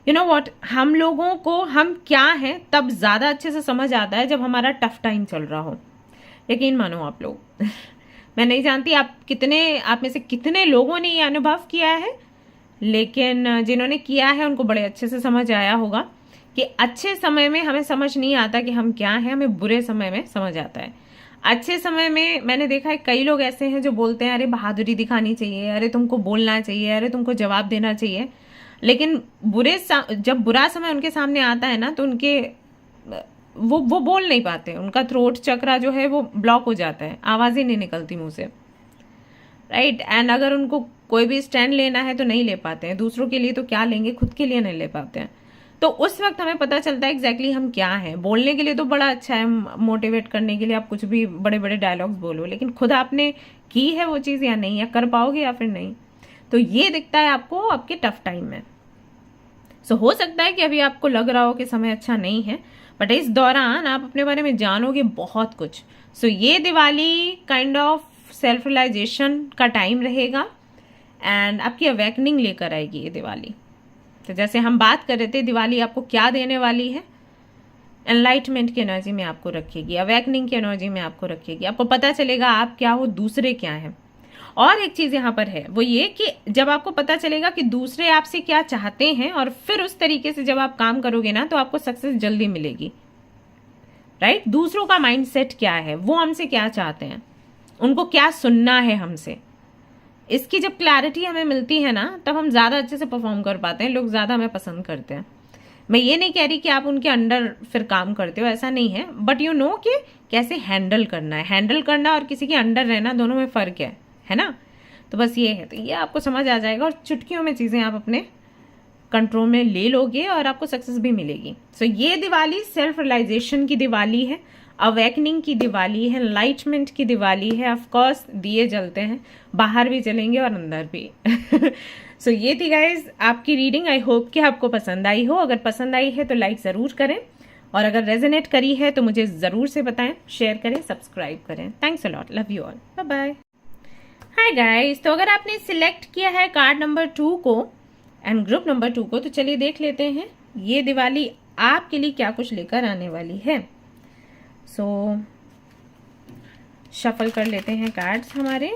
यू नो व्हाट, हम लोगों को हम क्या हैं तब ज्यादा अच्छे से समझ आता है जब हमारा टफ टाइम चल रहा हो। यकीन मानो आप लोग मैं नहीं जानती आप में से कितने लोगों ने ये अनुभव किया है, लेकिन जिन्होंने किया है उनको बड़े अच्छे से समझ आया होगा कि अच्छे समय में हमें समझ नहीं आता कि हम क्या हैं, हमें बुरे समय में समझ आता है। अच्छे समय में मैंने देखा है कई लोग ऐसे हैं जो बोलते हैं अरे बहादुरी दिखानी चाहिए, अरे तुमको बोलना चाहिए, अरे तुमको जवाब देना चाहिए। लेकिन जब बुरा समय उनके सामने आता है ना, तो उनके वो बोल नहीं पाते, उनका थ्रोट चक्रा जो है वो ब्लॉक हो जाता है, आवाज ही नहीं निकलती मुंह से, राइट। एंड अगर उनको कोई भी स्टैंड लेना है तो नहीं ले पाते हैं, दूसरों के लिए तो क्या लेंगे, खुद के लिए नहीं ले पाते हैं। तो उस वक्त हमें पता चलता है एग्जैक्टली हम क्या हैं। बोलने के लिए तो बड़ा अच्छा है, मोटिवेट करने के लिए आप कुछ भी बड़े बड़े डायलॉग्स बोलो, लेकिन खुद आपने की है वो चीज या नहीं, या कर पाओगे या फिर नहीं, तो ये दिखता है आपको आपके टफ टाइम में। सो हो सकता है कि अभी आपको लग रहा हो कि समय अच्छा नहीं है, बट इस दौरान आप अपने बारे में जानोगे बहुत कुछ। सो ये Diwali kind of self realization का टाइम रहेगा एंड आपकी अवेकनिंग लेकर आएगी ये दिवाली। तो जैसे हम बात कर रहे थे, दिवाली आपको क्या देने वाली है, एनलाइटमेंट की एनर्जी में आपको रखेगी, अवेकनिंग की एनर्जी में आपको रखेगी। आपको पता चलेगा आप क्या हो, दूसरे क्या हैं। और एक चीज यहाँ पर है वो ये कि जब आपको पता चलेगा कि दूसरे आपसे क्या चाहते हैं और फिर उस तरीके से जब आप काम करोगे ना, तो आपको सक्सेस जल्दी मिलेगी, राइट। दूसरों का माइंडसेट क्या है, वो हमसे क्या चाहते हैं, उनको क्या सुनना है हमसे, इसकी जब क्लैरिटी हमें मिलती है ना, तब हम ज्यादा अच्छे से परफॉर्म कर पाते हैं, लोग ज्यादा हमें पसंद करते हैं। मैं ये नहीं कह रही कि आप उनके अंडर फिर काम करते हो, ऐसा नहीं है, बट यू नो कि कैसे हैंडल करना है। हैंडल करना और किसी के अंडर रहना, दोनों में फर्क है ना। तो बस ये है, तो ये आपको समझ आ जाएगा और चुटकियों में चीजें आप अपने कंट्रोल में ले लोगे और आपको सक्सेस भी मिलेगी। सो ये दिवाली सेल्फ रियलाइजेशन की दिवाली है, अवेकनिंग की दिवाली है, एनलाइटमेंट की दिवाली है। ऑफ कोर्स दिए जलते हैं, बाहर भी जलेंगे और अंदर भी सो ये थी गाइज आपकी रीडिंग। आई होप कि आपको पसंद आई हो। अगर पसंद आई है तो लाइक जरूर करें, और अगर रेजोनेट करी है तो मुझे जरूर से बताएं, शेयर करें, सब्सक्राइब करें। Thanks a lot, love you all, bye bye. Hi guys, तो अगर आपने सिलेक्ट किया है कार्ड नंबर 2 को एंड ग्रुप नंबर 2 को, तो चलिए देख लेते हैं ये दिवाली आपके लिए क्या कुछ लेकर आने वाली है। सो शफल कर लेते हैं कार्ड्स हमारे।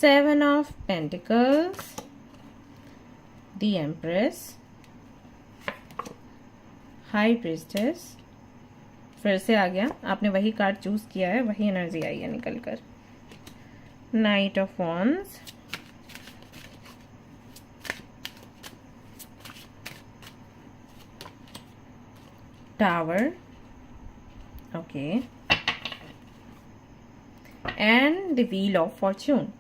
7 of Pentacles, the Empress, High Priestess, फिर से आ गया, आपने वही कार्ड चूज किया है, वही एनर्जी आई है निकल कर। Knight of Wands, Tower, okay, and the wheel of Fortune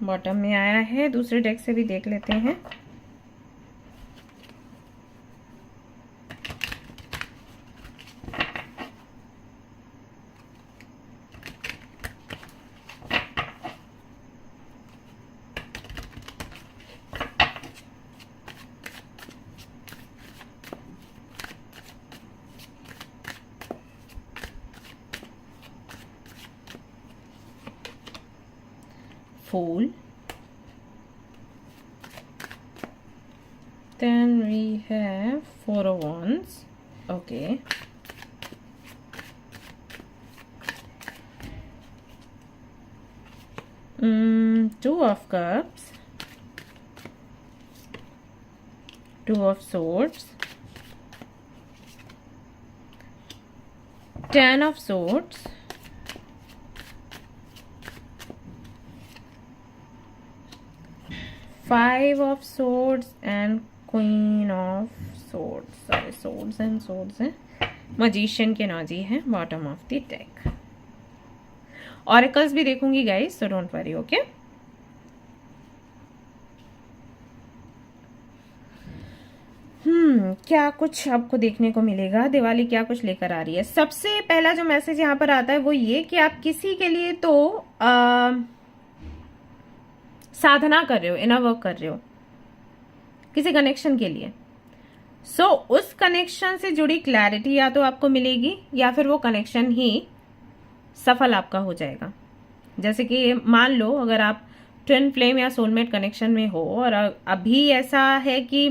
bottom में आया है। दूसरे डेक से भी देख लेते हैं। Fool, then we have 4 of Wands, okay, Two of Cups, Two of Swords, 10 of Swords, Five of Swords and Queen of Swords, sorry, Swords and Swords है, Magician की एनर्जी है bottom of the deck. Oracles भी देखूंगी guys, so don't worry, okay. क्या कुछ आपको देखने को मिलेगा, दिवाली क्या कुछ लेकर आ रही है। सबसे पहला जो मैसेज यहाँ पर आता है वो ये कि आप किसी के लिए तो साधना कर रहे हो, इनर वर्क कर रहे हो किसी कनेक्शन के लिए। सो उस कनेक्शन से जुड़ी क्लैरिटी या तो आपको मिलेगी या फिर वो कनेक्शन ही सफल आपका हो जाएगा। जैसे कि मान लो अगर आप ट्विन फ्लेम या सोलमेट कनेक्शन में हो और अभी ऐसा है कि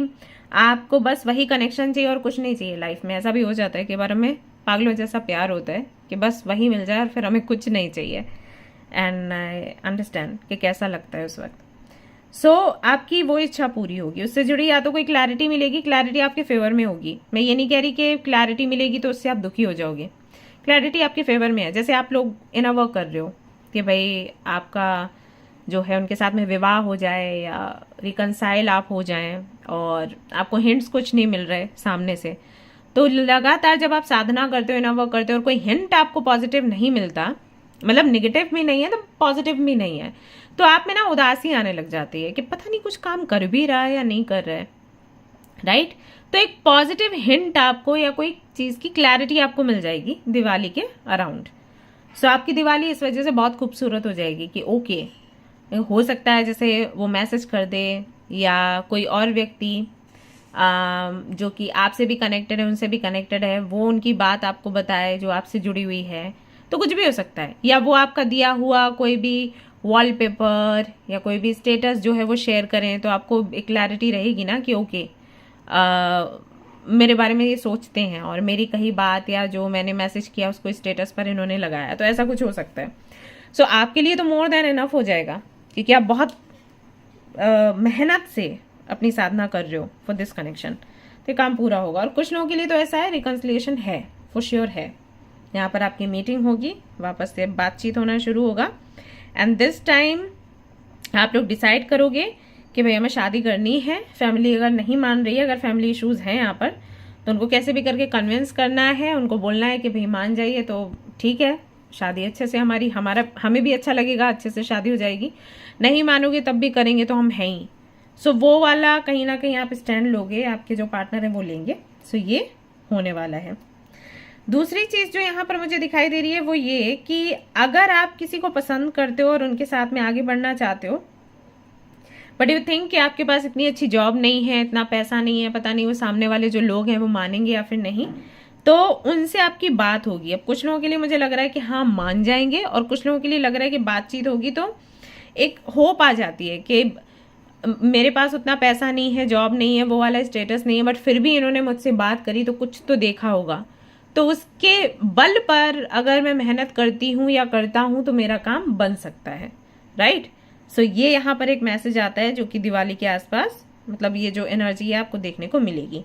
आपको बस वही कनेक्शन चाहिए और कुछ नहीं चाहिए लाइफ में। ऐसा भी हो जाता है कि बार हमें पागलों जैसा प्यार होता है कि बस वही मिल जाए और फिर हमें कुछ नहीं चाहिए। एंड आई अंडरस्टैंड कि कैसा लगता है उस वक्त। सो आपकी वो इच्छा पूरी होगी, उससे जुड़ी या तो कोई क्लैरिटी मिलेगी, क्लैरिटी आपके फेवर में होगी। मैं ये नहीं कह रही कि क्लैरिटी मिलेगी तो उससे आप दुखी हो जाओगे, क्लैरिटी आपके फेवर में है। जैसे आप लोग इनर वर्क कर रहे हो कि भाई आपका जो है उनके साथ में विवाह हो जाए या रिकनसाइल आप हो जाएं और आपको हिंट्स कुछ नहीं मिल रहे सामने से, तो लगातार जब आप साधना करते हो, इनर वर्क करते हो और कोई हिंट आपको पॉजिटिव नहीं मिलता, मतलब निगेटिव भी नहीं है तो पॉजिटिव भी नहीं है, तो आप में ना उदासी आने लग जाती है कि पता नहीं कुछ काम कर भी रहा है या नहीं कर रहा है, राइट। तो एक पॉजिटिव हिंट आपको या कोई चीज की क्लैरिटी आपको मिल जाएगी दिवाली के अराउंड। सो आपकी दिवाली इस वजह से बहुत खूबसूरत हो जाएगी कि ओके, हो सकता है जैसे वो मैसेज कर दे या कोई और व्यक्ति जो कि आपसे भी कनेक्टेड है, उनसे भी कनेक्टेड है, वो उनकी बात आपको बताए जो आपसे जुड़ी हुई है, तो कुछ भी हो सकता है। या वो आपका दिया हुआ कोई भी वॉलपेपर या कोई भी स्टेटस जो है वो शेयर करें, तो आपको एक क्लैरिटी रहेगी ना कि ओके मेरे बारे में ये सोचते हैं और मेरी कही बात या जो मैंने मैसेज किया उसको स्टेटस पर इन्होंने लगाया, तो ऐसा कुछ हो सकता है। सो आपके लिए तो मोर देन इनफ हो जाएगा क्योंकि आप बहुत मेहनत से अपनी साधना कर रहे हो फॉर दिस कनेक्शन, तो काम पूरा होगा। और कुछ लोगों के लिए तो ऐसा है रिकंसिलिएशन है, फॉर श्योर है। यहाँ पर आपकी मीटिंग होगी, वापस से बातचीत होना शुरू होगा एंड दिस टाइम आप लोग डिसाइड करोगे कि भैया हमें शादी करनी है। फैमिली अगर नहीं मान रही है, अगर फैमिली इश्यूज हैं यहाँ पर, तो उनको कैसे भी करके कन्विंस करना है, उनको बोलना है कि भाई मान जाइए तो ठीक है, शादी अच्छे से हमें भी अच्छा लगेगा, अच्छे से शादी हो जाएगी। नहीं मानोगे तब भी करेंगे तो हम हैं ही। सो वो वाला कहीं ना कहीं आप स्टैंड लोगे, आपके जो पार्टनर है वो लेंगे। सो ये होने वाला है। दूसरी चीज जो यहाँ पर मुझे दिखाई दे रही है वो ये कि अगर आप किसी को पसंद करते हो और उनके साथ में आगे बढ़ना चाहते हो, बट यू थिंक कि आपके पास इतनी अच्छी जॉब नहीं है, इतना पैसा नहीं है, पता नहीं वो सामने वाले जो लोग हैं वो मानेंगे या फिर नहीं, तो उनसे आपकी बात होगी। अब कुछ लोगों के लिए मुझे लग रहा है कि हाँ मान जाएंगे और कुछ लोगों के लिए लग रहा है कि बातचीत होगी तो एक होप आ जाती है कि मेरे पास उतना पैसा नहीं है, जॉब नहीं है, वो वाला स्टेटस नहीं है, बट फिर भी इन्होंने मुझसे बात करी तो कुछ तो देखा होगा, तो उसके बल पर अगर मैं मेहनत करती हूँ या करता हूँ तो मेरा काम बन सकता है, राइट। सो ये यहाँ पर एक मैसेज आता है जो कि दिवाली के आसपास, मतलब ये जो एनर्जी है आपको देखने को मिलेगी।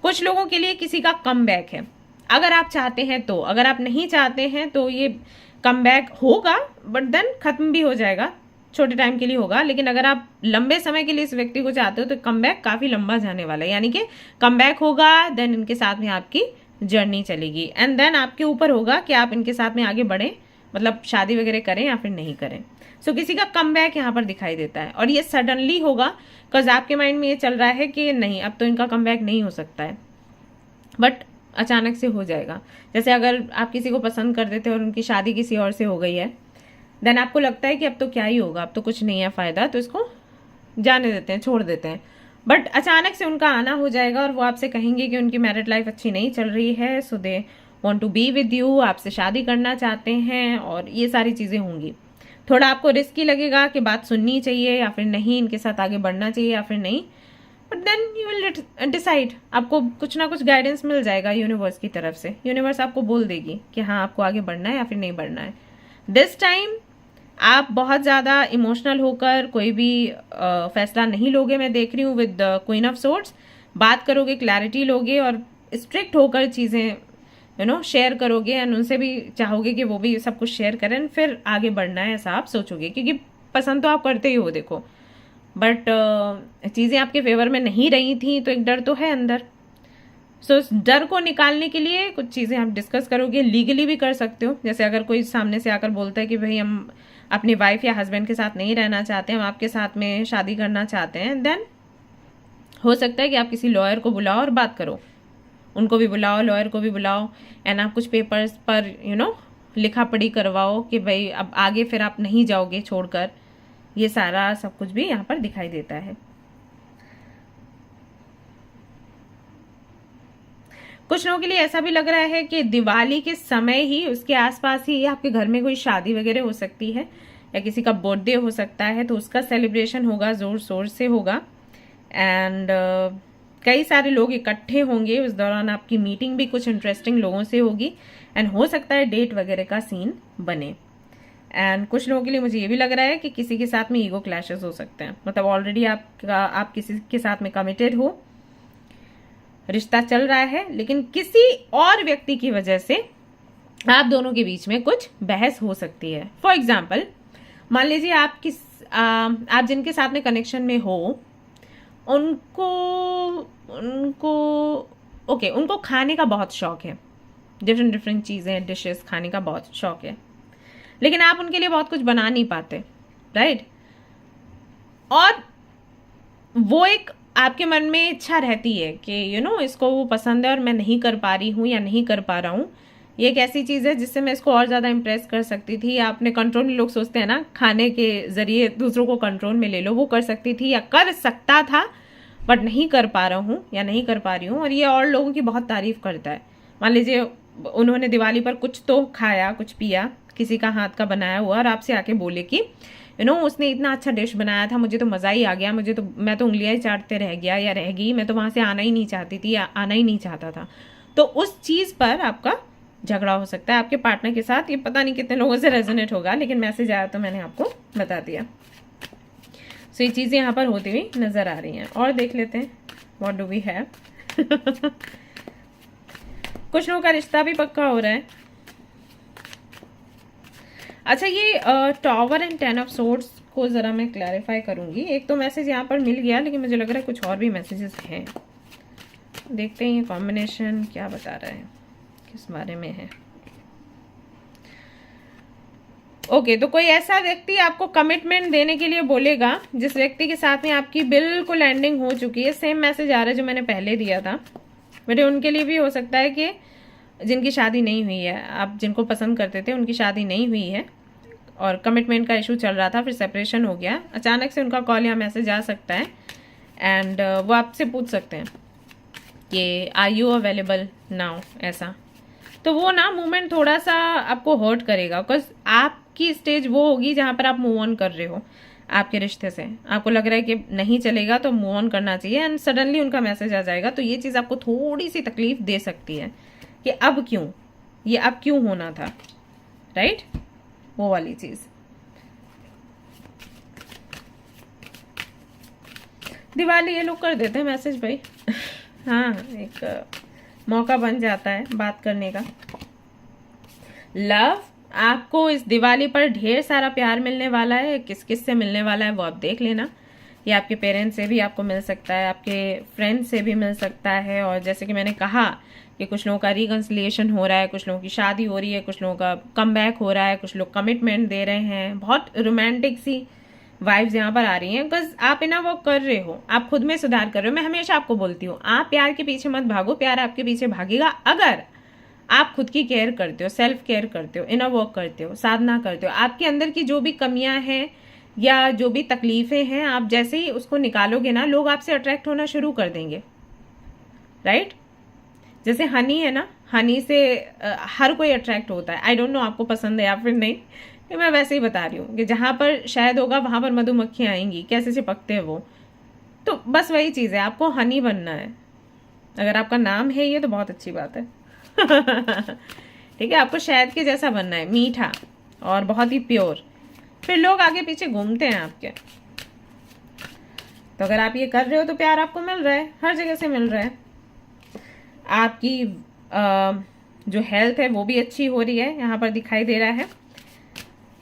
कुछ लोगों के लिए किसी का कम बैक है, अगर आप चाहते हैं तो। अगर आप नहीं चाहते हैं तो ये कम बैक होगा, बट देन खत्म भी हो जाएगा, छोटे टाइम के लिए होगा। लेकिन अगर आप लंबे समय के लिए इस व्यक्ति को चाहते हो तो कम बैक काफी लंबा जाने वाला है, यानी कि कम बैक होगा, देन इनके साथ में आपकी जर्नी चलेगी, एंड देन आपके ऊपर होगा कि आप इनके साथ में आगे बढ़ें, मतलब शादी वगैरह करें या फिर नहीं करें। सो किसी का कम बैक यहाँ पर दिखाई देता है, और ये सडनली होगा, बिकॉज आपके माइंड में ये चल रहा है कि नहीं अब तो इनका कम बैक नहीं हो सकता है, बट अचानक से हो जाएगा। जैसे अगर आप किसी को पसंद कर देते हैं और उनकी शादी किसी और से हो गई है, देन आपको लगता है कि अब तो क्या ही होगा, अब तो कुछ नहीं है फायदा, तो इसको जाने देते हैं, छोड़ देते हैं। बट अचानक से उनका आना हो जाएगा और वो आपसे कहेंगे कि उनकी मैरिड लाइफ अच्छी नहीं चल रही है, so they want to be with you, आपसे शादी करना चाहते हैं, और ये सारी चीजें होंगी। थोड़ा आपको रिस्की लगेगा कि बात सुननी चाहिए या फिर नहीं, इनके साथ आगे बढ़ना चाहिए या फिर नहीं, but then you will decide. आपको कुछ ना कुछ गाइडेंस मिल जाएगा यूनिवर्स की तरफ से, यूनिवर्स आपको बोल देगी कि हाँ आपको आगे बढ़ना है या फिर नहीं बढ़ना है। दिस टाइम आप बहुत ज़्यादा इमोशनल होकर कोई भी फैसला नहीं लोगे, मैं देख रही हूँ विद क्वीन ऑफ सोर्ड्स। बात करोगे, क्लैरिटी लोगे और स्ट्रिक्ट होकर चीज़ें शेयर करोगे, एंड उनसे भी चाहोगे कि वो भी सब कुछ शेयर करें, फिर आगे बढ़ना है ऐसा आप सोचोगे, क्योंकि पसंद तो आप करते ही हो देखो, बट चीज़ें आपके फेवर में नहीं रही थी तो एक डर तो है अंदर। सो इस डर को निकालने के लिए कुछ चीज़ें आप डिस्कस करोगे, लीगली भी कर सकते हो। जैसे अगर कोई सामने से आकर बोलता है कि भाई हम अपनी वाइफ या हस्बैंड के साथ नहीं रहना चाहते, हम आपके साथ में शादी करना चाहते हैं, देन हो सकता है कि आप किसी लॉयर को बुलाओ और बात करो, उनको भी बुलाओ, लॉयर को भी बुलाओ, एंड आप कुछ पेपर्स पर लिखा पढ़ी करवाओ कि भाई अब आगे फिर आप नहीं जाओगे छोड़कर। ये सारा सब कुछ भी यहाँ पर दिखाई देता है। कुछ लोगों के लिए ऐसा भी लग रहा है कि दिवाली के समय ही, उसके आसपास ही आपके घर में कोई शादी वगैरह हो सकती है, या किसी का बर्थडे हो सकता है, तो उसका सेलिब्रेशन होगा, जोर शोर से होगा, एंड कई सारे लोग इकट्ठे होंगे उस दौरान। आपकी मीटिंग भी कुछ इंटरेस्टिंग लोगों से होगी, एंड हो सकता है डेट वगैरह का सीन बने। एंड कुछ लोगों के लिए मुझे ये भी लग रहा है कि किसी के साथ में ईगो क्लैशेस हो सकते हैं, मतलब ऑलरेडी आप किसी के साथ में कमिटेड हो, रिश्ता चल रहा है, लेकिन किसी और व्यक्ति की वजह से आप दोनों के बीच में कुछ बहस हो सकती है। फॉर एग्जाम्पल, मान लीजिए आप जिनके साथ में कनेक्शन में हो, उनको खाने का बहुत शौक है, डिफरेंट चीजें, डिशेस खाने का बहुत शौक है, लेकिन आप उनके लिए बहुत कुछ बना नहीं पाते, राइट? और वो एक आपके मन में इच्छा रहती है कि इसको वो पसंद है और मैं नहीं कर पा रही हूँ या नहीं कर पा रहा हूँ, ये एक ऐसी चीज़ है जिससे मैं इसको और ज़्यादा इम्प्रेस कर सकती थी, या अपने कंट्रोल में, लोग सोचते हैं ना खाने के जरिए दूसरों को कंट्रोल में ले लो, वो कर सकती थी या कर सकता था, बट नहीं कर पा रहा हूँ या नहीं कर पा रही हूँ, और ये और लोगों की बहुत तारीफ करता है। मान लीजिए उन्होंने दिवाली पर कुछ तो खाया, कुछ पिया, किसी का हाथ का बनाया हुआ, और आपसे आके बोले कि उसने इतना अच्छा डिश बनाया था, मुझे तो मज़ा ही आ गया, मैं तो उंगलियां ही चाटते रह गया या रह गई, मैं तो वहाँ से आना ही नहीं चाहती थी या आना ही नहीं चाहता था। तो उस चीज़ पर आपका झगड़ा हो सकता है आपके पार्टनर के साथ। ये पता नहीं कितने लोगों से रेजोनेट होगा, लेकिन मैसेज आया तो मैंने आपको बता दिया। सो ये चीज़ें यहाँ पर होती हुई नजर आ रही हैं। और देख लेते हैं व्हाट डू वी हैव। कुछ लोगों का रिश्ता भी पक्का हो रहा है। अच्छा, ये टॉवर एंड 10 ऑफ सोर्ड्स को जरा मैं क्लैरिफाई करूंगी। एक तो मैसेज यहाँ पर मिल गया, लेकिन मुझे लग रहा है कुछ और भी मैसेजेस हैं। देखते हैं ये कॉम्बिनेशन क्या बता रहा है, किस बारे में है। ओके, तो कोई ऐसा व्यक्ति आपको कमिटमेंट देने के लिए बोलेगा जिस व्यक्ति के साथ में आपकी बिल्कुल एंडिंग हो चुकी है। सेम मैसेज आ रहा है जो मैंने पहले दिया था, बट उनके लिए भी हो सकता है कि जिनकी शादी नहीं हुई है, आप जिनको पसंद करते थे उनकी शादी नहीं हुई है और कमिटमेंट का इशू चल रहा था, फिर सेपरेशन हो गया, अचानक से उनका कॉल या मैसेज आ सकता है, एंड वो आपसे पूछ सकते हैं कि आर यू अवेलेबल नाउ, ऐसा। तो वो ना मूवमेंट थोड़ा सा आपको हर्ट करेगा, बिकॉज आपकी स्टेज वो होगी जहां पर आप मूव ऑन कर रहे हो आपके रिश्ते से, आपको लग रहा है कि नहीं चलेगा तो मूव ऑन करना चाहिए, एंड सडनली उनका मैसेज आ जाएगा। तो ये चीज़ आपको थोड़ी सी तकलीफ दे सकती है कि अब क्यों, ये अब क्यों होना था, राइट? वो वाली चीज़। दिवाली ये लोग कर देते हैं मैसेज भाई। हाँ, एक मौका बन जाता है बात करने का। लव, आपको इस दिवाली पर ढेर सारा प्यार मिलने वाला है। किस किस से मिलने वाला है वो आप देख लेना। ये आपके पेरेंट्स से भी आपको मिल सकता है, आपके फ्रेंड्स से भी मिल सकता है। और जैसे कि मैंने कहा कि कुछ लोगों का रिकंसिलिएशन हो रहा है, कुछ लोगों की शादी हो रही है, कुछ लोगों का कमबैक हो रहा है, कुछ लोग कमिटमेंट दे रहे हैं। बहुत रोमांटिक सी वाइब्स यहाँ पर आ रही हैं, बिकॉज आप इना वर्क कर रहे हो, आप खुद में सुधार कर रहे हो। मैं हमेशा आपको बोलती हूँ, आप प्यार के पीछे मत भागो, प्यार आपके पीछे भागेगा अगर आप खुद की केयर करते हो, सेल्फ केयर करते हो, इनर वर्क करते हो, साधना करते हो। आपके अंदर की जो भी कमियां हैं या जो भी तकलीफें हैं, आप जैसे ही उसको निकालोगे ना, लोग आपसे अट्रैक्ट होना शुरू कर देंगे। राइट? जैसे हनी है ना, हनी से हर कोई अट्रैक्ट होता है। आई डोंट नो आपको पसंद है या फिर नहीं, कि मैं वैसे ही बता रही हूँ कि जहां पर शहद होगा वहां पर मधुमक्खियां आएंगी। कैसे चिपकते हैं वो, तो बस वही चीज है, आपको हनी बनना है। अगर आपका नाम है ये तो बहुत अच्छी बात है। ठीक है, आपको शहद के जैसा बनना है, मीठा और बहुत ही प्योर। फिर लोग आगे पीछे घूमते हैं आपके। तो अगर आप ये कर रहे हो तो प्यार आपको मिल रहा है, हर जगह से मिल रहा है। आपकी जो हेल्थ है वो भी अच्छी हो रही है, यहाँ पर दिखाई दे रहा है।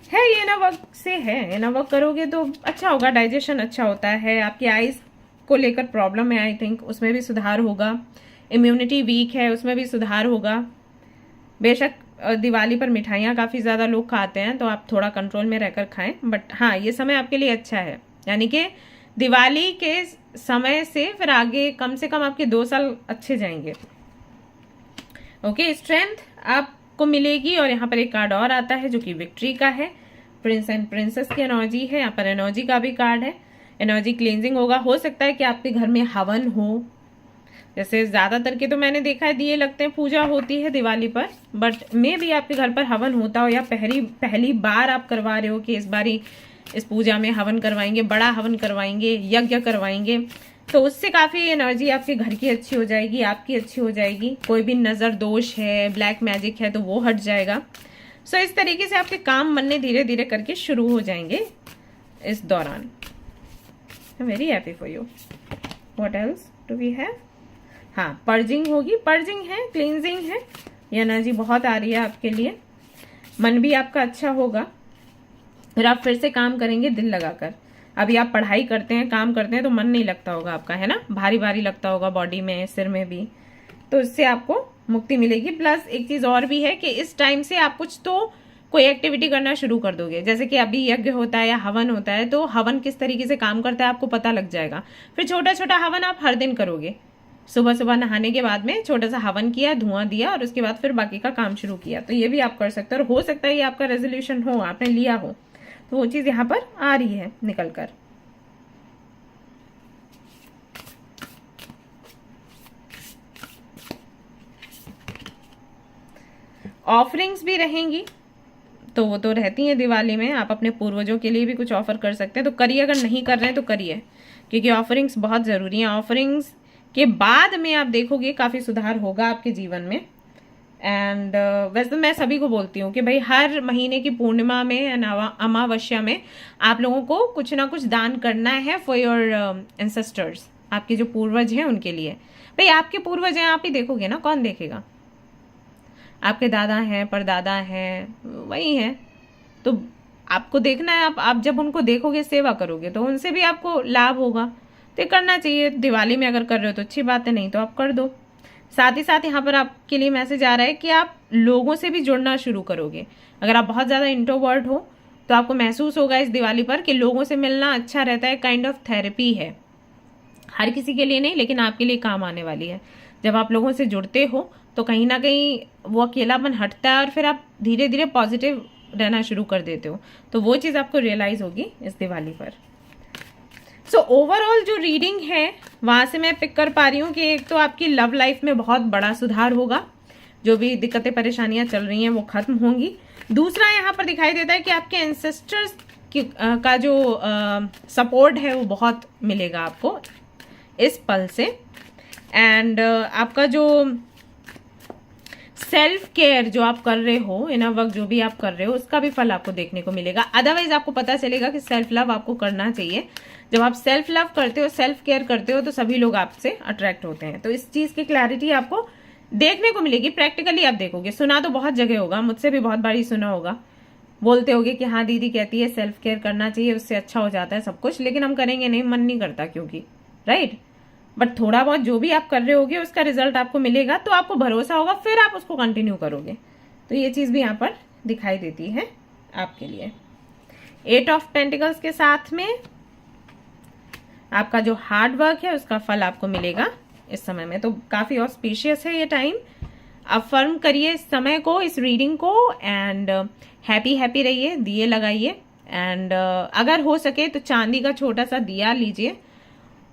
ये इनर वर्क से है, इनर वर्क करोगे तो अच्छा होगा। डाइजेशन अच्छा होता है, आपकी आईज को लेकर प्रॉब्लम है आई थिंक, उसमें भी सुधार होगा। इम्यूनिटी वीक है, उसमें भी सुधार होगा। बेशक दिवाली पर मिठाइयाँ काफ़ी ज़्यादा लोग खाते हैं, तो आप थोड़ा कंट्रोल में रहकर खाएं। बट हाँ, ये समय आपके लिए अच्छा है। यानी कि दिवाली के समय से फिर आगे कम से कम आपके 2 साल अच्छे जाएंगे। ओके, स्ट्रेंथ आपको मिलेगी। और यहाँ पर एक कार्ड और आता है जो कि विक्ट्री का है। प्रिंस एंड प्रिंसेस की एनर्जी है। यहाँ पर एनर्जी का भी कार्ड है। एनर्जी क्लींजिंग होगा। हो सकता है कि आपके घर में हवन हो, जैसे ज्यादातर के तो मैंने देखा है दिए लगते हैं, पूजा होती है दिवाली पर, बट मे भी आपके घर पर हवन होता हो, या पहली बार आप करवा रहे हो कि इस बारी इस पूजा में हवन करवाएंगे, बड़ा हवन करवाएंगे, यज्ञ करवाएंगे, तो उससे काफी एनर्जी आपके घर की अच्छी हो जाएगी, आपकी अच्छी हो जाएगी। कोई भी नजर दोष है, ब्लैक मैजिक है तो वो हट जाएगा। सो इस तरीके से आपके काम बनने धीरे धीरे करके शुरू हो जाएंगे इस दौरान। I am very happy for you. What else do we have? हाँ, पर्जिंग होगी, पर्जिंग है, क्लींजिंग है। ये एनर्जी बहुत आ रही है आपके लिए। मन भी आपका अच्छा होगा, फिर आप फिर से काम करेंगे दिल लगाकर। अभी आप पढ़ाई करते हैं, काम करते हैं तो मन नहीं लगता होगा आपका, है ना, भारी भारी लगता होगा बॉडी में, सिर में भी। तो इससे आपको मुक्ति मिलेगी। प्लस एक चीज और भी है कि इस टाइम से आप कुछ तो कोई एक्टिविटी करना शुरू कर दोगे। जैसे कि अभी यज्ञ होता है या हवन होता है, तो हवन किस तरीके से काम करता है आपको पता लग जाएगा। फिर छोटा छोटा हवन आप हर दिन करोगे। सुबह सुबह नहाने के बाद में छोटा सा हवन किया, धुआं दिया, और उसके बाद फिर बाकी का काम शुरू किया। तो ये भी आप कर सकते हो। और हो सकता है ये आपका रेजोल्यूशन हो, आपने लिया हो, तो वो चीज यहाँ पर आ रही है निकल कर। ऑफरिंग्स भी रहेंगी, तो वो तो रहती हैं दिवाली में। आप अपने पूर्वजों के लिए भी कुछ ऑफर कर सकते हैं, तो करिए। अगर नहीं कर रहे हैं तो करिए, क्योंकि ऑफरिंग्स बहुत जरूरी है। ऑफरिंग्स के बाद में आप देखोगे काफी सुधार होगा आपके जीवन में। एंड वैसे मैं सभी को बोलती हूँ कि भाई हर महीने की पूर्णिमा में, अमावस्या में आप लोगों को कुछ ना कुछ दान करना है फॉर योर एंसेस्टर्स, आपके जो पूर्वज हैं उनके लिए। भाई आपके पूर्वज हैं, आप ही देखोगे ना, कौन देखेगा? आपके दादा हैं, परदादा हैं, वही हैं। तो आपको देखना है, आप जब उनको देखोगे, सेवा करोगे, तो उनसे भी आपको लाभ होगा। तो करना चाहिए। दिवाली में अगर कर रहे हो तो अच्छी बात है, नहीं तो आप कर दो। साथ ही साथ यहाँ पर आपके लिए मैसेज आ रहा है कि आप लोगों से भी जुड़ना शुरू करोगे। अगर आप बहुत ज़्यादा इंट्रोवर्ट हो तो आपको महसूस होगा इस दिवाली पर कि लोगों से मिलना अच्छा रहता है, काइंड ऑफ थेरेपी है। हर किसी के लिए नहीं, लेकिन आपके लिए काम आने वाली है। जब आप लोगों से जुड़ते हो तो कहीं ना कहीं वो अकेलापन हटता है और फिर आप धीरे धीरे पॉजिटिव रहना शुरू कर देते हो। तो वो चीज़ आपको रियलाइज होगी इस दिवाली पर। सो ओवरऑल जो रीडिंग है वहां से मैं पिक कर पा रही हूँ कि एक तो आपकी लव लाइफ में बहुत बड़ा सुधार होगा, जो भी दिक्कतें परेशानियां चल रही हैं वो खत्म होंगी। दूसरा यहाँ पर दिखाई देता है कि आपके एंसेस्टर्स का जो सपोर्ट है वो बहुत मिलेगा आपको इस पल से। एंड आपका जो सेल्फ केयर जो आप कर रहे हो, इनर वर्क जो भी आप कर रहे हो, उसका भी फल आपको देखने को मिलेगा। अदरवाइज आपको पता चलेगा कि सेल्फ लव आपको करना चाहिए। जब आप सेल्फ लव करते हो, सेल्फ केयर करते हो, तो सभी लोग आपसे अट्रैक्ट होते हैं। तो इस चीज की क्लैरिटी आपको देखने को मिलेगी, प्रैक्टिकली आप देखोगे। सुना तो बहुत जगह होगा, मुझसे भी बहुत बारी सुना होगा, बोलते होगे कि हाँ दीदी कहती है सेल्फ केयर करना चाहिए, उससे अच्छा हो जाता है सब कुछ, लेकिन हम करेंगे नहीं, मन नहीं करता क्योंकि, राइट। बट थोड़ा बहुत जो भी आप कर रहे होगे उसका रिजल्ट आपको मिलेगा, तो आपको भरोसा होगा, फिर आप उसको कंटिन्यू करोगे। तो ये चीज भी यहाँ पर दिखाई देती है आपके लिए। 8 ऑफ पेंटिकल्स के साथ में आपका जो हार्ड वर्क है उसका फल आपको मिलेगा इस समय में। तो काफी ऑस्पिशियस है ये टाइम। अफर्म करिए इस समय को, इस रीडिंग को, एंड हैप्पी हैप्पी रहिए, दिए लगाइए, एंड अगर हो सके तो चांदी का छोटा सा दिया लीजिए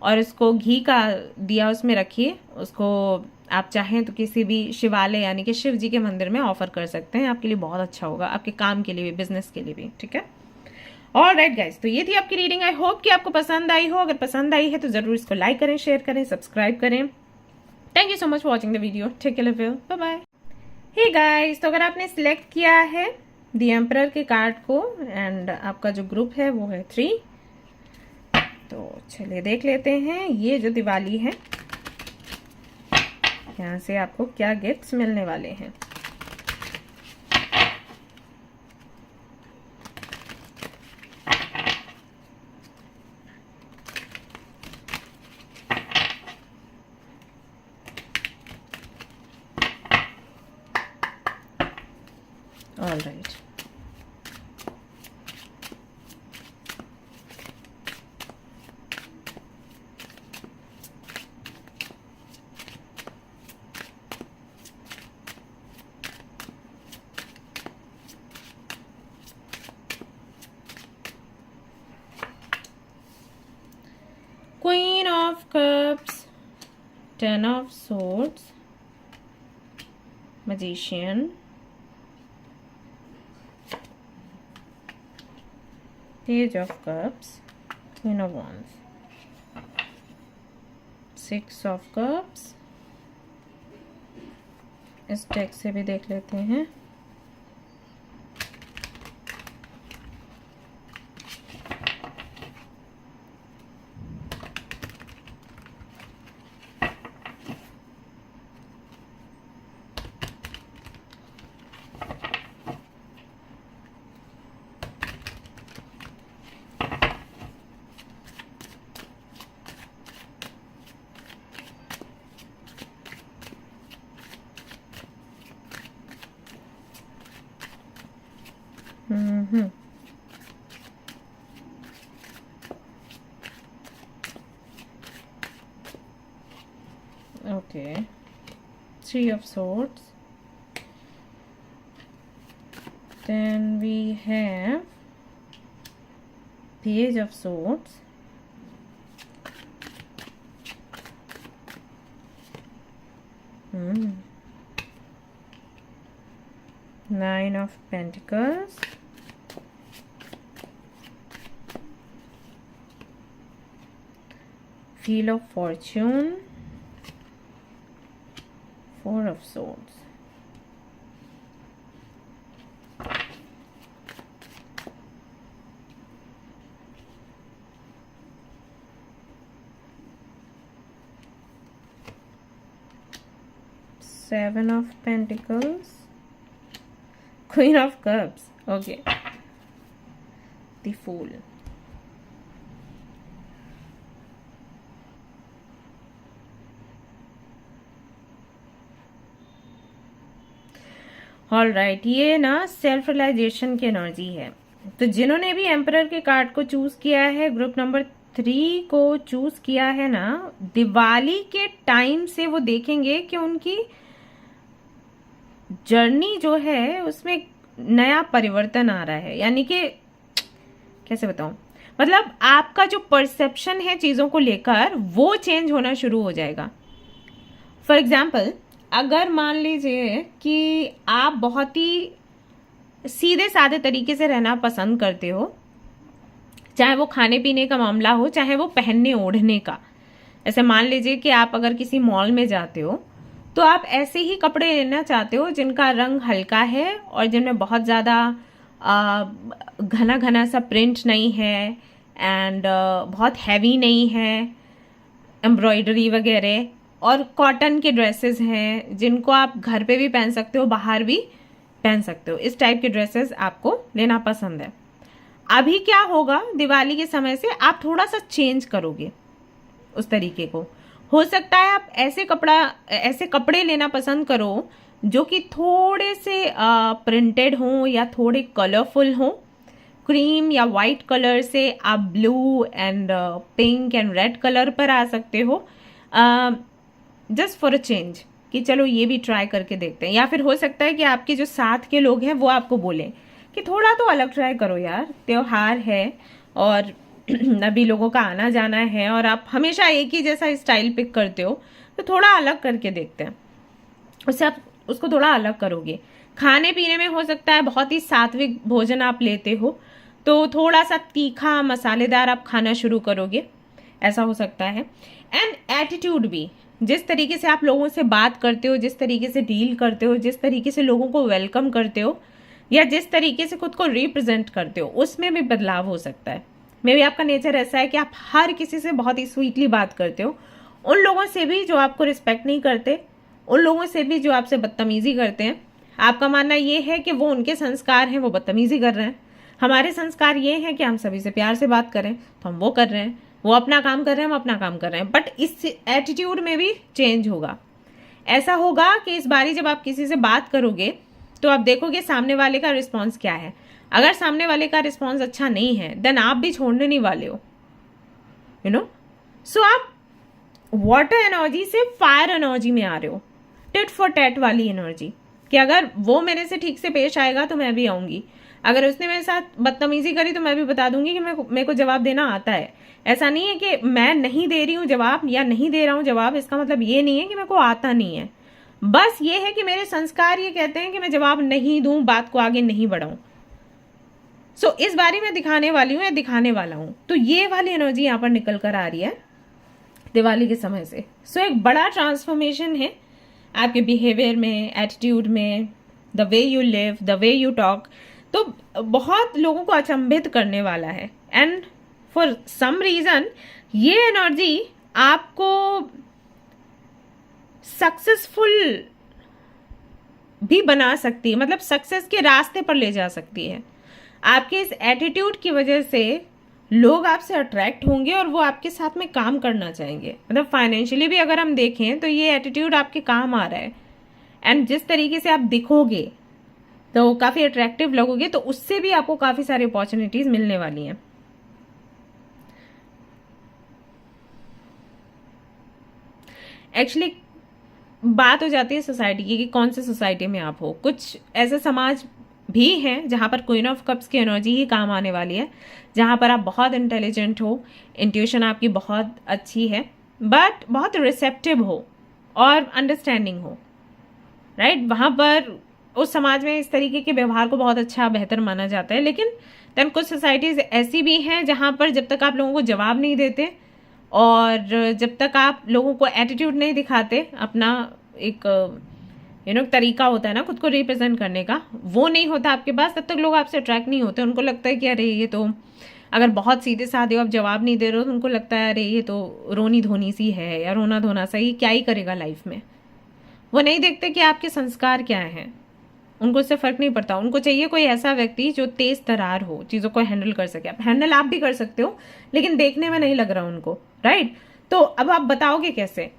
और उसको घी का दिया उसमें रखिए। उसको आप चाहें तो किसी भी शिवालय यानी कि शिव जी के मंदिर में ऑफर कर सकते हैं, आपके लिए बहुत अच्छा होगा, आपके काम के लिए भी, बिजनेस के लिए भी, ठीक है। ऑलराइट गाइस, तो ये थी आपकी रीडिंग। आई होप कि आपको पसंद आई हो। अगर पसंद आई है तो जरूर इसको लाइक करें, शेयर करें, सब्सक्राइब करें। Thank you so much for watching the video. Take care, bye bye. Hey guys, तो अगर आपने सिलेक्ट किया है द एम्परर के कार्ड को एंड आपका जो ग्रुप है वो है 3, तो चलिए देख लेते हैं ये जो दिवाली है यहाँ से आपको क्या गिफ्ट्स मिलने वाले हैं। All right, Queen of Cups, 10 of Swords, Magician, Page of Cups, Queen of Wands, 6 of Cups। इस डेक से भी देख लेते हैं। Okay, 3 of Swords. Then we have Page of Swords, Nine of Pentacles, Wheel of Fortune, 4 of Swords, Seven of Pentacles, Queen of Cups, okay, the Fool. All right, ये ना self realisation की energy है। तो जिन्होंने भी emperor के card को choose किया है, ग्रुप नंबर 3 को चूज किया है ना, दिवाली के टाइम से वो देखेंगे कि उनकी जर्नी जो है उसमें नया परिवर्तन आ रहा है। यानी कि कैसे बताऊं, मतलब आपका जो परसेप्शन है चीजों को लेकर वो चेंज होना शुरू हो जाएगा। फॉर एग्जाम्पल, अगर मान लीजिए कि आप बहुत ही सीधे साधे तरीके से रहना पसंद करते हो, चाहे वो खाने पीने का मामला हो, चाहे वो पहनने ओढ़ने का। ऐसे मान लीजिए कि आप अगर किसी मॉल में जाते हो तो आप ऐसे ही कपड़े लेना चाहते हो जिनका रंग हल्का है और जिनमें बहुत ज़्यादा घना घना सा प्रिंट नहीं है एंड बहुत हैवी नहीं है, एम्ब्रॉयडरी वगैरह, और कॉटन के ड्रेसेस हैं जिनको आप घर पे भी पहन सकते हो, बाहर भी पहन सकते हो। इस टाइप के ड्रेसेस आपको लेना पसंद है। अभी क्या होगा, दिवाली के समय से आप थोड़ा सा चेंज करोगे उस तरीके को। हो सकता है आप ऐसे कपड़े लेना पसंद करो जो कि थोड़े से प्रिंटेड हों या थोड़े कलरफुल हों। क्रीम या वाइट कलर से आप blue and pink and red colour पर आ सकते हो, जस्ट फॉर अ चेंज, कि चलो ये भी ट्राई करके देखते हैं। या फिर हो सकता है कि आपके जो साथ के लोग हैं वो आपको बोलें कि थोड़ा तो अलग ट्राई करो यार, त्योहार है और अभी लोगों का आना जाना है और आप हमेशा एक ही जैसा स्टाइल पिक करते हो, तो थोड़ा अलग करके देखते हैं। उससे आप उसको थोड़ा अलग करोगे। खाने पीने में हो सकता है बहुत ही सात्विक भोजन आप लेते हो, तो थोड़ा सा तीखा मसालेदार आप खाना शुरू करोगे, ऐसा हो सकता है। एंड एटीट्यूड भी, जिस तरीके से आप लोगों से बात करते हो, जिस तरीके से डील करते हो, जिस तरीके से लोगों को वेलकम करते हो या जिस तरीके से खुद को रिप्रेजेंट करते हो, उसमें भी बदलाव हो सकता है। मे बी आपका नेचर ऐसा है कि आप हर किसी से बहुत ही स्वीटली बात करते हो, उन लोगों से भी जो आपको रिस्पेक्ट नहीं करते, उन लोगों से भी जो आपसे बदतमीजी करते हैं। आपका मानना ये है कि वो उनके संस्कार हैं, वो बदतमीजी कर रहे हैं। हमारे संस्कार ये हैं कि हम सभी से प्यार से बात करें, तो हम वो कर रहे हैं। वो अपना काम कर रहे हैं, हम अपना काम कर रहे हैं। बट इस एटीट्यूड में भी चेंज होगा। ऐसा होगा कि इस बारी जब आप किसी से बात करोगे तो आप देखोगे सामने वाले का रिस्पॉन्स क्या है। अगर सामने वाले का रिस्पॉन्स अच्छा नहीं है, देन आप भी छोड़ने नहीं वाले हो, यू नो। सो आप वाटर एनर्जी से फायर एनर्जी में आ रहे हो, टिट फॉर टैट वाली एनर्जी, कि अगर वो मेरे से ठीक से पेश आएगा तो मैं भी आऊंगी, अगर उसने मेरे साथ बदतमीजी करी तो मैं भी बता दूंगी कि मेरे को जवाब देना आता है। ऐसा नहीं है कि मैं नहीं दे रही हूँ जवाब या नहीं दे रहा हूँ जवाब, इसका मतलब ये नहीं है कि मेरे को आता नहीं है। बस ये है कि मेरे संस्कार ये कहते हैं कि मैं जवाब नहीं दूं, बात को आगे नहीं बढ़ाऊं। सो इस बारी मैं दिखाने वाली हूँ या दिखाने वाला हूँ, तो ये वाली एनर्जी यहाँ पर निकल कर आ रही है दिवाली के समय से। सो एक बड़ा ट्रांसफॉर्मेशन है आपके बिहेवियर में, एटीट्यूड में, the way you live, the way you talk. तो बहुत लोगों को अचंभित करने वाला है। एंड फॉर सम रीजन ये एनर्जी आपको सक्सेसफुल भी बना सकती है, मतलब सक्सेस के रास्ते पर ले जा सकती है। आपके इस एटीट्यूड की वजह से लोग आपसे अट्रैक्ट होंगे और वो आपके साथ में काम करना चाहेंगे। मतलब फाइनेंशियली भी अगर हम देखें तो ये एटीट्यूड आपके काम आ रहा है। एंड जिस तरीके से आप दिखोगे तो काफ़ी अट्रैक्टिव लगोगे, तो उससे भी आपको काफ़ी सारी अपॉर्चुनिटीज मिलने वाली हैं। एक्चुअली बात हो जाती है सोसाइटी की कि कौन से सोसाइटी में आप हो। कुछ ऐसे समाज भी हैं जहाँ पर क्वीन ऑफ कप्स की एनर्जी ही काम आने वाली है, जहाँ पर आप बहुत इंटेलिजेंट हो, इंट्यूशन आपकी बहुत अच्छी है, बट बहुत रिसेप्टिव हो और अंडरस्टैंडिंग हो, राइट। वहाँ पर उस समाज में इस तरीके के व्यवहार को बहुत अच्छा बेहतर माना जाता है। लेकिन देन कुछ सोसाइटीज ऐसी भी हैं जहाँ पर जब तक आप लोगों को जवाब नहीं देते और जब तक आप लोगों को एटीट्यूड नहीं दिखाते, अपना एक तरीका होता है ना खुद को रिप्रेजेंट करने का, वो नहीं होता आपके पास, तब तक लोग आपसे अट्रैक्ट नहीं होते। उनको लगता है कि अरे ये तो, अगर बहुत सीधे साधे आप जवाब नहीं दे रहे हो तो उनको लगता है अरे ये तो रोनी धोनी सी है या रोना धोना सा, ये क्या ही करेगा लाइफ में। वो नहीं देखते कि आपके संस्कार क्या हैं, उनको इससे फर्क नहीं पड़ता। उनको चाहिए कोई ऐसा व्यक्ति जो तेज तरार हो, चीज़ों को हैंडल कर सके। हैंडल आप भी कर सकते हो, लेकिन देखने में नहीं लग रहा उनको, राइट। तो अब आप बताओगे कैसे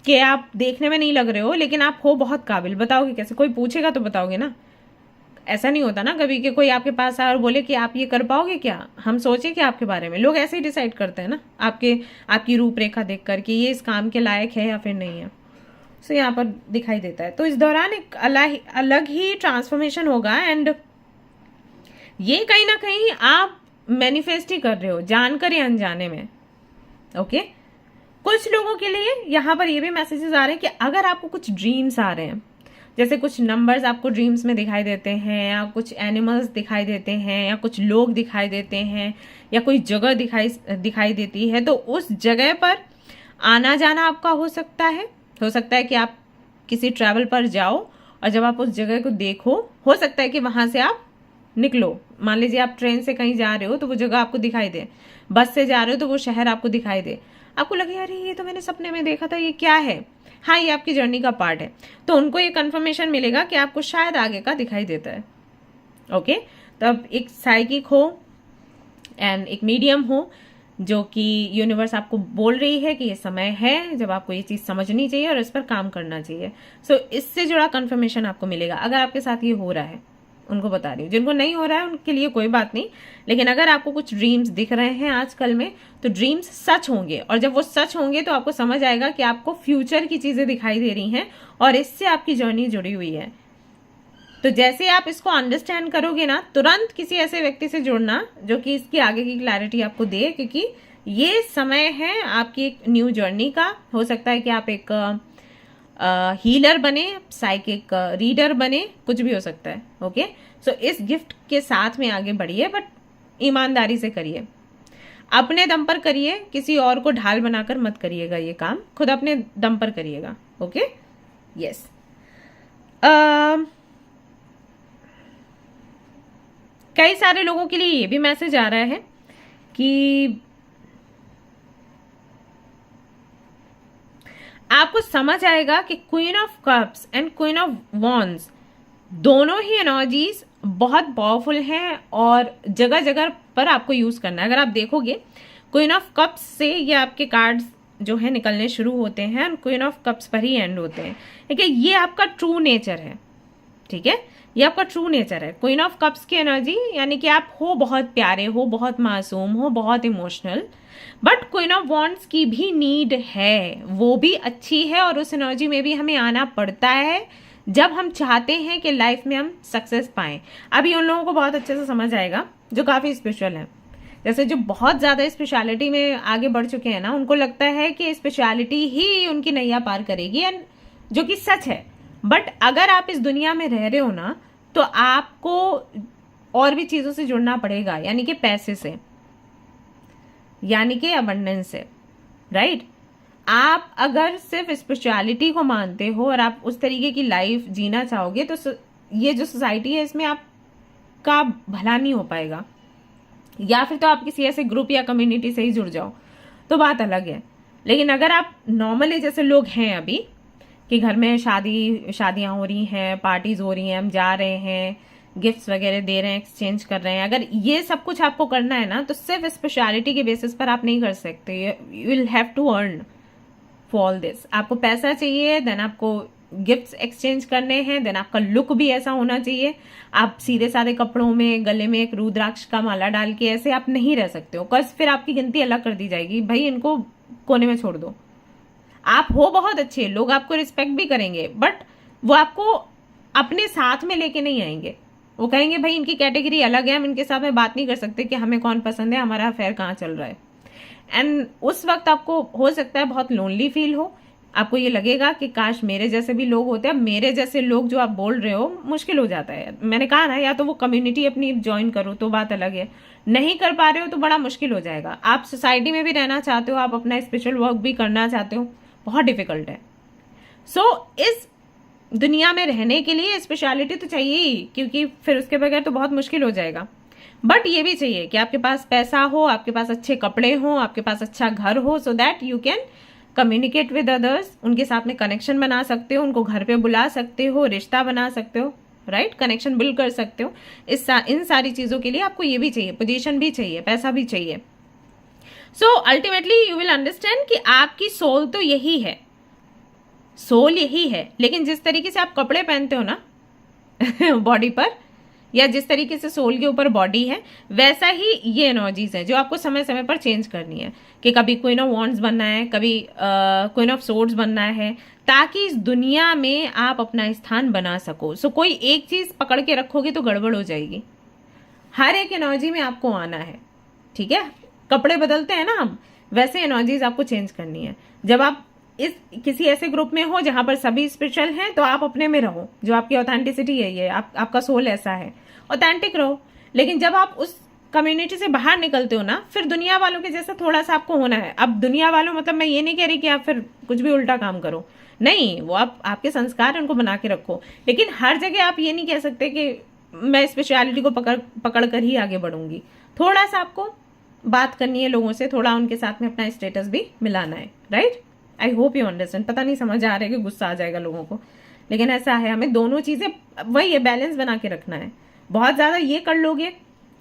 कि आप देखने में नहीं लग रहे हो लेकिन आप हो बहुत काबिल, बताओगे कैसे? कोई पूछेगा तो बताओगे ना। ऐसा नहीं होता ना कभी कि कोई आपके पास आए और बोले कि आप ये कर पाओगे क्या, हम सोचे कि आपके बारे में। लोग ऐसे ही डिसाइड करते हैं ना आपकी रूपरेखा देख कर कि ये इस काम के लायक है या फिर नहीं है। सो यहाँ पर दिखाई देता है। तो इस दौरान एक अलग ही ट्रांसफॉर्मेशन होगा। एंड ये कहीं ना कहीं आप मैनिफेस्ट ही कर रहे हो, जानकर या अनजाने में, ओके। कुछ लोगों के लिए यहाँ पर ये भी मैसेजेस आ रहे हैं कि अगर आपको कुछ ड्रीम्स आ रहे हैं, जैसे कुछ नंबर्स आपको ड्रीम्स में दिखाई देते हैं, या कुछ एनिमल्स दिखाई देते हैं, या कुछ लोग दिखाई देते हैं, या कोई जगह दिखाई देती है, तो उस जगह पर आना जाना आपका हो सकता है कि आप किसी ट्रैवल पर जाओ और जब आप उस जगह को देखो, हो सकता है कि वहां से आप निकलो। मान लीजिए आप ट्रेन से कहीं जा रहे हो तो वो जगह आपको दिखाई दे, बस से जा रहे हो तो वो शहर आपको दिखाई दे, आपको लगे अरे ये तो मैंने सपने में देखा था, ये क्या है। हाँ, ये आपकी जर्नी का पार्ट है, तो उनको ये कंफर्मेशन मिलेगा कि आपको शायद आगे का दिखाई देता है। ओके, तो अब एक साइकिक हो एंड एक मीडियम हो जो कि यूनिवर्स आपको बोल रही है कि ये समय है जब आपको ये चीज समझनी चाहिए और इस पर काम करना चाहिए। सो इससे जुड़ा कंफर्मेशन आपको मिलेगा अगर आपके साथ ये हो रहा है। उनको बता रही हूँ, जिनको नहीं हो रहा है उनके लिए कोई बात नहीं, लेकिन अगर आपको कुछ ड्रीम्स दिख रहे हैं आजकल में तो ड्रीम्स सच होंगे, और जब वो सच होंगे तो आपको समझ आएगा कि आपको फ्यूचर की चीजें दिखाई दे रही हैं और इससे आपकी जर्नी जुड़ी हुई है। तो जैसे आप इसको अंडरस्टैंड करोगे ना, तुरंत किसी ऐसे व्यक्ति से जुड़ना जो कि इसकी आगे की क्लैरिटी आपको दे, क्योंकि ये समय है आपकी एक न्यू जर्नी का। हो सकता है कि आप एक हीलर बने, साइकिक रीडर बने, कुछ भी हो सकता है। ओके, सो इस गिफ्ट के साथ में आगे बढ़िए, बट ईमानदारी से करिए, अपने दम पर करिए, किसी और को ढाल बनाकर मत करिएगा ये काम, खुद अपने दम पर करिएगा। Okay, yes. कई सारे लोगों के लिए ये भी मैसेज आ रहा है कि आपको समझ आएगा कि queen of cups and queen of wands दोनों ही एनर्जीज बहुत पावरफुल हैं और जगह जगह पर आपको यूज करना है। अगर आप देखोगे क्वीन ऑफ कप्स से ये आपके कार्ड्स जो है निकलने शुरू होते हैं और क्वीन ऑफ कप्स पर ही एंड होते हैं। ठीक है, ये आपका ट्रू नेचर है। ठीक है, ये आपका ट्रू नेचर है। क्वीन ऑफ कप्स की एनर्जी यानी कि आप हो बहुत प्यारे, हो बहुत मासूम, हो बहुत emotional, but queen of wands की भी नीड है, वो भी अच्छी है और उस एनर्जी में भी हमें आना पड़ता है जब हम चाहते हैं कि लाइफ में हम सक्सेस पाएं। अभी उन लोगों को बहुत अच्छे से समझ आएगा जो काफी स्पिरिचुअल है। जैसे जो बहुत ज्यादा स्पिरिचुअलिटी में आगे बढ़ चुके हैं ना, उनको लगता है कि स्पिरिचुअलिटी ही उनकी नैया पार करेगी, एंड जो कि सच है। बट अगर आप इस दुनिया में रह रहे हो ना, तो आपको और भी चीजों से जुड़ना पड़ेगा, यानी कि पैसे से, यानी कि अबंडेंस से, राइट। आप अगर सिर्फ स्पिरिचुअलिटी को मानते हो और आप उस तरीके की लाइफ जीना चाहोगे तो ये जो सोसाइटी है इसमें आपका भला नहीं हो पाएगा। या फिर तो आप किसी ऐसे ग्रुप या कम्युनिटी से ही जुड़ जाओ तो बात अलग है। लेकिन अगर आप नॉर्मली जैसे लोग हैं अभी कि घर में शादियां हो रही हैं, पार्टीज हो रही हैं, हम जा रहे हैं, गिफ्ट्स वगैरह दे रहे हैं, एक्सचेंज कर रहे हैं, अगर ये सब कुछ आपको करना है ना, तो सिर्फ स्पेशलिटी के बेसिस पर आप नहीं कर सकते। You will have to earn for all this. आपको पैसा चाहिए, देन आपको गिफ्ट्स एक्सचेंज करने हैं, देन आपका लुक भी ऐसा होना चाहिए। आप सीधे साधे कपड़ों में गले में एक रुद्राक्ष का माला डाल के ऐसे आप नहीं रह सकते हो, बस फिर आपकी गिनती अलग कर दी जाएगी, भाई इनको कोने में छोड़ दो। आप हो बहुत अच्छे, लोग आपको रिस्पेक्ट भी करेंगे, बट वो आपको अपने साथ में लेके नहीं आएंगे। वो कहेंगे भाई इनकी कैटेगरी अलग है, हम इनके साथ में बात नहीं कर सकते कि हमें कौन पसंद है, हमारा अफेयर कहाँ चल रहा है। एंड उस वक्त आपको हो सकता है बहुत लोनली फील हो, आपको ये लगेगा कि काश मेरे जैसे भी लोग होते हैं। मेरे जैसे लोग जो आप बोल रहे हो, मुश्किल हो जाता है। मैंने कहा ना, या तो वो कम्युनिटी अपनी ज्वाइन करो तो बात अलग है, नहीं कर पा रहे हो तो बड़ा मुश्किल हो जाएगा। आप सोसाइटी में भी रहना चाहते हो, आप अपना स्पिरिचुअल वर्क भी करना चाहते हो, बहुत डिफिकल्ट है। सो इस दुनिया में रहने के लिए स्पेशलिटी तो चाहिए ही, क्योंकि फिर उसके बगैर तो बहुत मुश्किल हो जाएगा। बट ये भी चाहिए कि आपके पास पैसा हो, आपके पास अच्छे कपड़े हो, आपके पास अच्छा घर हो, so that you can communicate with others, उनके साथ में कनेक्शन बना सकते हो, उनको घर पे बुला सकते हो, रिश्ता बना सकते हो, राइट, कनेक्शन बिल्ड कर सकते हो। इन सारी चीजों के लिए आपको ये भी चाहिए, पोजीशन भी चाहिए, पैसा भी चाहिए। So ultimately you will understand कि आपकी सोल तो यही है, सोल यही है। लेकिन जिस तरीके से आप कपड़े पहनते हो ना बॉडी पर, या जिस तरीके से सोल के ऊपर बॉडी है, वैसा ही ये एनर्जीज है जो आपको समय समय पर चेंज करनी है। कि कभी क्वीन ऑफ वॉन्ड्स बनना है, कभी क्वीन ऑफ सोर्ड्स बनना है, ताकि इस दुनिया में आप अपना स्थान बना सको। सो कोई एक चीज पकड़ के रखोगे तो गड़बड़ हो जाएगी। हर एक एनर्जी में आपको आना है, ठीक है। कपड़े बदलते हैं ना हम, वैसे एनर्जीज आपको चेंज करनी है। जब आप इस किसी ऐसे ग्रुप में हो जहां पर सभी स्पिरिचुअल हैं, तो आप अपने में रहो, जो आपकी ऑथेंटिसिटी है, ये आपका सोल ऐसा है, ऑथेंटिक रहो। लेकिन जब आप उस कम्युनिटी से बाहर निकलते हो ना, फिर दुनिया वालों के जैसा थोड़ा सा आपको होना है। अब दुनिया वालों मतलब मैं ये नहीं कह रही कि आप फिर कुछ भी उल्टा काम करो, नहीं, वो आप आपके संस्कार उनको बना के रखो, लेकिन हर जगह आप ये नहीं कह सकते कि मैं स्पेशलिटी को पकड़ कर ही आगे बढ़ूंगी। थोड़ा सा आपको बात करनी है लोगों से, थोड़ा उनके साथ में अपना स्टेटस भी मिलाना है, right. I hope you understand. पता नहीं समझ आ रहा है कि गुस्सा आ जाएगा लोगों को, लेकिन ऐसा है, हमें दोनों चीजें वही है, बैलेंस बना के रखना है। बहुत ज्यादा ये कर लोगे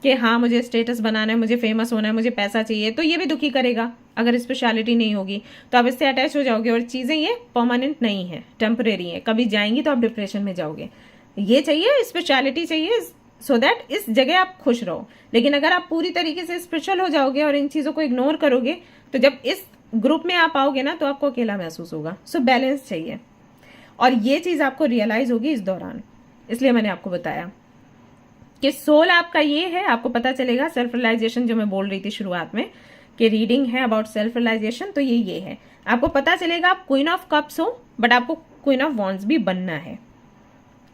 कि हाँ मुझे स्टेटस बनाना है, मुझे फेमस होना है, मुझे पैसा चाहिए, तो ये भी दुखी करेगा। अगर स्पेशलिटी नहीं होगी तो आप इससे अटैच हो जाओगे, और चीजें ये परमानेंट नहीं है, टेम्परेरी है, कभी जाएंगी तो आप डिप्रेशन में जाओगे। ये चाहिए, स्पेशलिटी चाहिए, सो दैट इस जगह आप खुश रहो। लेकिन अगर आप पूरी तरीके से स्पिरिचुअल हो जाओगे और इन चीजों को इग्नोर करोगे, तो जब इस ग्रुप में आप आओगे ना तो आपको अकेला महसूस होगा। सो बैलेंस चाहिए, और ये चीज आपको रियलाइज होगी इस दौरान। इसलिए मैंने आपको बताया कि सोल आपका ये है, आपको पता चलेगा सेल्फ रियलाइजेशन, जो मैं बोल रही थी शुरुआत में कि रीडिंग है अबाउट सेल्फ रियलाइजेशन, तो ये है, आपको पता चलेगा आप क्वीन ऑफ कप्स हो, बट आपको क्वीन ऑफ वॉन्ड्स भी बनना है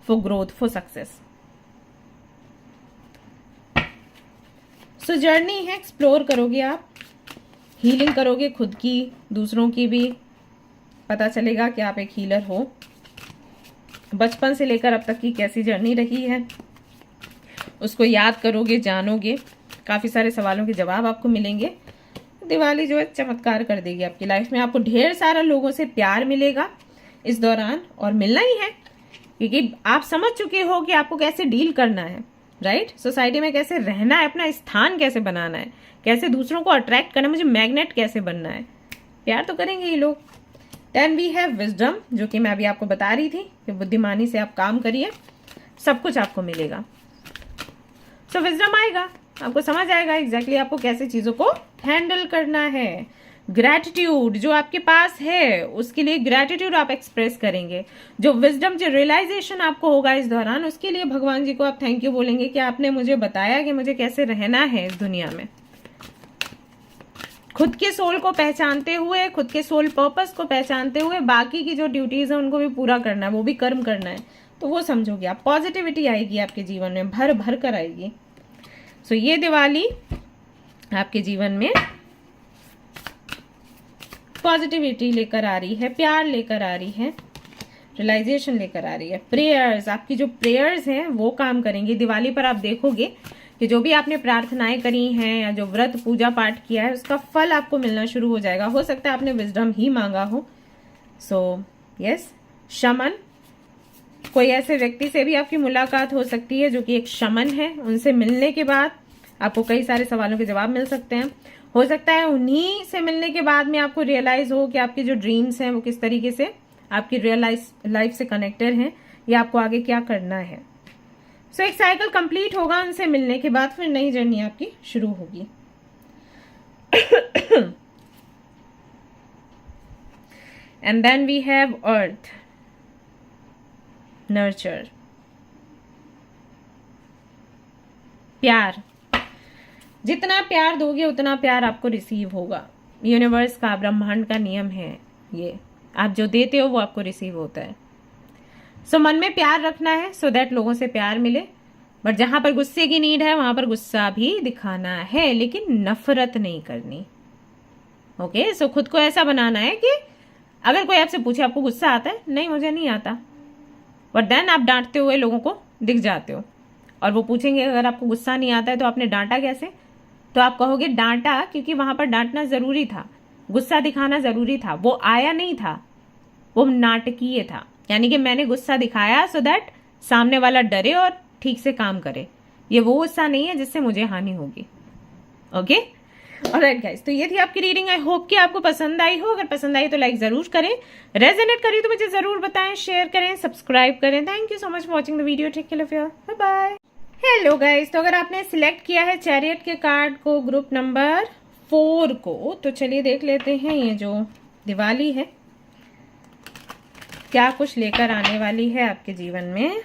for growth, for success. So journey है, एक्सप्लोर करोगे आप, हीलिंग करोगे खुद की, दूसरों की भी। पता चलेगा कि आप एक हीलर हो। बचपन से लेकर अब तक की कैसी जर्नी रही है उसको याद करोगे, जानोगे, काफी सारे सवालों के जवाब आपको मिलेंगे। दिवाली जो है चमत्कार कर देगी आपकी लाइफ में। आपको ढेर सारा लोगों से प्यार मिलेगा इस दौरान, और मिलना ही है, क्योंकि आप समझ चुके हो कि आपको कैसे डील करना है, राइट। सोसाइटी में कैसे रहना है, अपना स्थान कैसे बनाना है, कैसे दूसरों को अट्रैक्ट करना है, मुझे मैग्नेट कैसे बनना है। प्यार तो करेंगे ही लोग। देन वी हैव विजडम, जो कि मैं अभी आपको बता रही थी कि बुद्धिमानी से आप काम करिए, सब कुछ आपको मिलेगा। सो विजडम आएगा, आपको समझ आएगा एग्जैक्टली आपको कैसे चीजों को हैंडल करना है। ग्रैटिट्यूड जो आपके पास है, उसके लिए ग्रैटिट्यूड आप एक्सप्रेस करेंगे। जो विजडम, जो रियलाइजेशन आपको होगा इस दौरान, उसके लिए भगवान जी को आप थैंक यू बोलेंगे कि आपने मुझे बताया कि मुझे कैसे रहना है इस दुनिया में। खुद के सोल को पहचानते हुए, खुद के सोल पर्पस को पहचानते हुए, बाकी की जो ड्यूटीज है उनको भी पूरा करना है, वो भी कर्म करना है, तो वो समझोगे आप। पॉजिटिविटी आएगी आपके जीवन में, भर भर कर आएगी। सो ये दिवाली आपके जीवन में पॉजिटिविटी लेकर आ रही है, प्यार लेकर आ रही है, रियलाइजेशन लेकर आ रही है। प्रेयर्स, आपकी जो प्रेयर्स हैं वो काम करेंगी दिवाली पर। आप देखोगे कि जो भी आपने प्रार्थनाएं करी हैं या जो व्रत पूजा पाठ किया है, उसका फल आपको मिलना शुरू हो जाएगा। हो सकता है आपने विजडम ही मांगा हो। सो यस, शमन, कोई ऐसे व्यक्ति से भी आपकी मुलाकात हो सकती है जो कि एक शमन है। उनसे मिलने के बाद आपको कई सारे सवालों के जवाब मिल सकते हैं। हो सकता है उन्हीं से मिलने के बाद में आपको रियलाइज हो कि आपके जो ड्रीम्स हैं वो किस तरीके से आपकी रियल लाइफ से कनेक्टेड हैं, या आपको आगे क्या करना है। सो एक साइकिल कंप्लीट होगा उनसे मिलने के बाद, फिर नई जर्नी आपकी शुरू होगी। And then we have earth, nurture, प्यार। जितना प्यार दोगे उतना प्यार आपको रिसीव होगा। यूनिवर्स का, ब्रह्मांड का नियम है ये, आप जो देते हो वो आपको रिसीव होता है। सो मन में प्यार रखना है, सो दैट लोगों से प्यार मिले। बट जहां पर गुस्से की नीड है वहां पर गुस्सा भी दिखाना है, लेकिन नफरत नहीं करनी। ओके, सो खुद को ऐसा बनाना है कि अगर कोई आपसे पूछे आपको गुस्सा आता है, नहीं मुझे नहीं आता, बट देन आप डांटते हुए लोगों को दिख जाते हो, और वो पूछेंगे अगर आपको गुस्सा नहीं आता है तो आपने डांटा कैसे, तो आप कहोगे डांटा क्योंकि वहां पर डांटना जरूरी था, गुस्सा दिखाना जरूरी था, वो आया नहीं था, वो नाटकीय था। यानी कि मैंने गुस्सा दिखाया सो दैट सामने वाला डरे और ठीक से काम करे। ये वो गुस्सा नहीं है जिससे मुझे हानि होगी। ओके, ऑलराइट गाइस, तो ये थी आपकी रीडिंग। आई होप कि आपको पसंद आई हो। अगर पसंद आई तो लाइक जरूर करें, रेजोनेट करी तो मुझे जरूर बताएं, शेयर करें, सब्सक्राइब करें। Thank you so much for watching the video. Take care of your, bye bye. Hello guys, तो अगर आपने सिलेक्ट किया है चैरियट के कार्ड को, ग्रुप नंबर 4 को, तो चलिए देख लेते हैं ये जो दिवाली है क्या कुछ लेकर आने वाली है आपके जीवन में।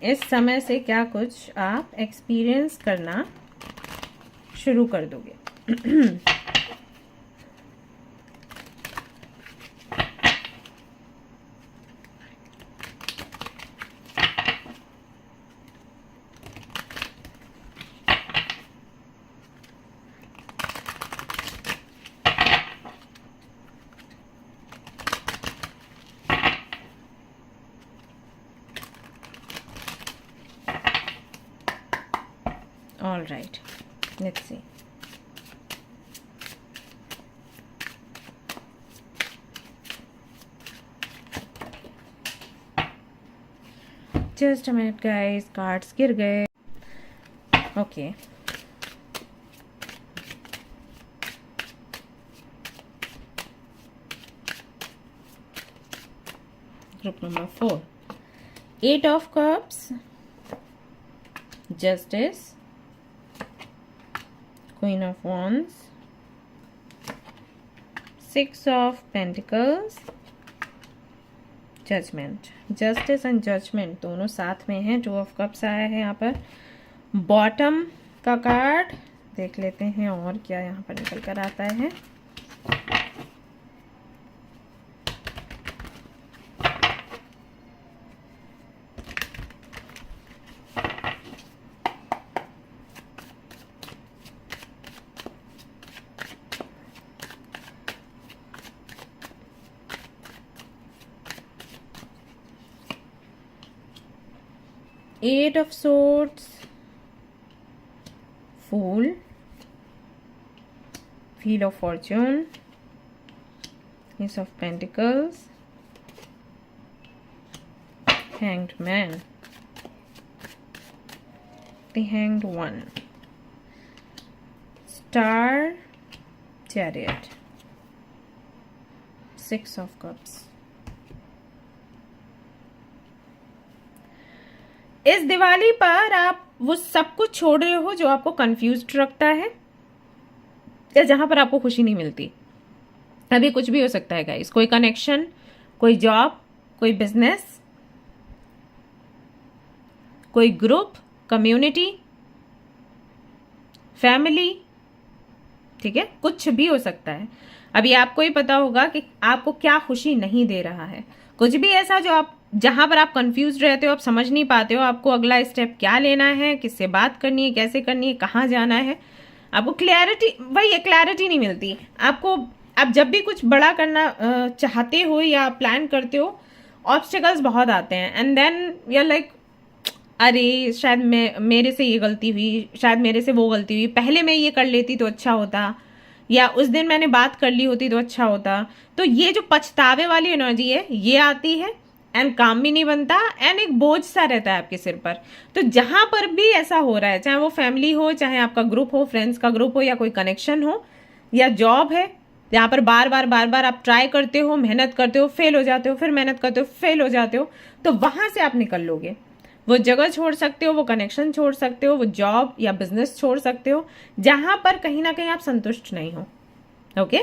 इस समय से क्या कुछ आप एक्सपीरियंस करना शुरू कर दोगे। right, let's see. Just a minute guys, cards गिर गए. Okay. Group number 4. 8 of Cups, Justice, Queen of Wands, 6 of Pentacles, judgement. Justice and judgement दोनों साथ में हैं. 2 ऑफ कप्स आया है यहाँ पर. बॉटम का कार्ड देख लेते हैं और क्या यहाँ पर निकल कर आता है. Eight of Swords, Fool, Wheel of Fortune, Ace of Pentacles, Hanged Man, the Hanged One, Star, Chariot, 6 of Cups. इस दिवाली पर आप वो सब कुछ छोड़ रहे हो जो आपको कंफ्यूज्ड रखता है या जहां पर आपको खुशी नहीं मिलती. अभी कुछ भी हो सकता है गाइस. कोई कनेक्शन, कोई जॉब, कोई बिजनेस, कोई ग्रुप, कम्युनिटी, फैमिली, ठीक है, कुछ भी हो सकता है. अभी आपको ही पता होगा कि आपको क्या खुशी नहीं दे रहा है. कुछ भी ऐसा जो आप जहां पर आप कंफ्यूज रहते हो, आप समझ नहीं पाते हो आपको अगला स्टेप क्या लेना है, किससे बात करनी है, कैसे करनी है, कहाँ जाना है. आपको क्लैरिटी, वही है, क्लैरिटी नहीं मिलती आपको. आप जब भी कुछ बड़ा करना चाहते हो या प्लान करते हो, ऑब्स्टिकल्स बहुत आते हैं and then you are like, अरे शायद मेरे से ये गलती हुई, शायद मेरे से वो गलती हुई, पहले मैं ये कर लेती तो अच्छा होता, या उस दिन मैंने बात कर ली होती तो अच्छा होता. तो ये जो पछतावे वाली एनर्जी है ये आती है एंड काम भी नहीं बनता एंड एक बोझ सा रहता है आपके सिर पर. तो जहां पर भी ऐसा हो रहा है, चाहे वो फैमिली हो, चाहे आपका ग्रुप हो, फ्रेंड्स का ग्रुप हो, या कोई कनेक्शन हो, या जॉब है जहां पर बार बार आप ट्राई करते हो, मेहनत करते हो, फेल हो जाते हो, फिर मेहनत करते हो, फेल हो जाते हो, तो वहां से आप निकल लोगे. वो जगह छोड़ सकते हो, वो कनेक्शन छोड़ सकते हो, वो जॉब या बिजनेस छोड़ सकते हो जहां पर कहीं ना कहीं आप संतुष्ट नहीं हो. ओके,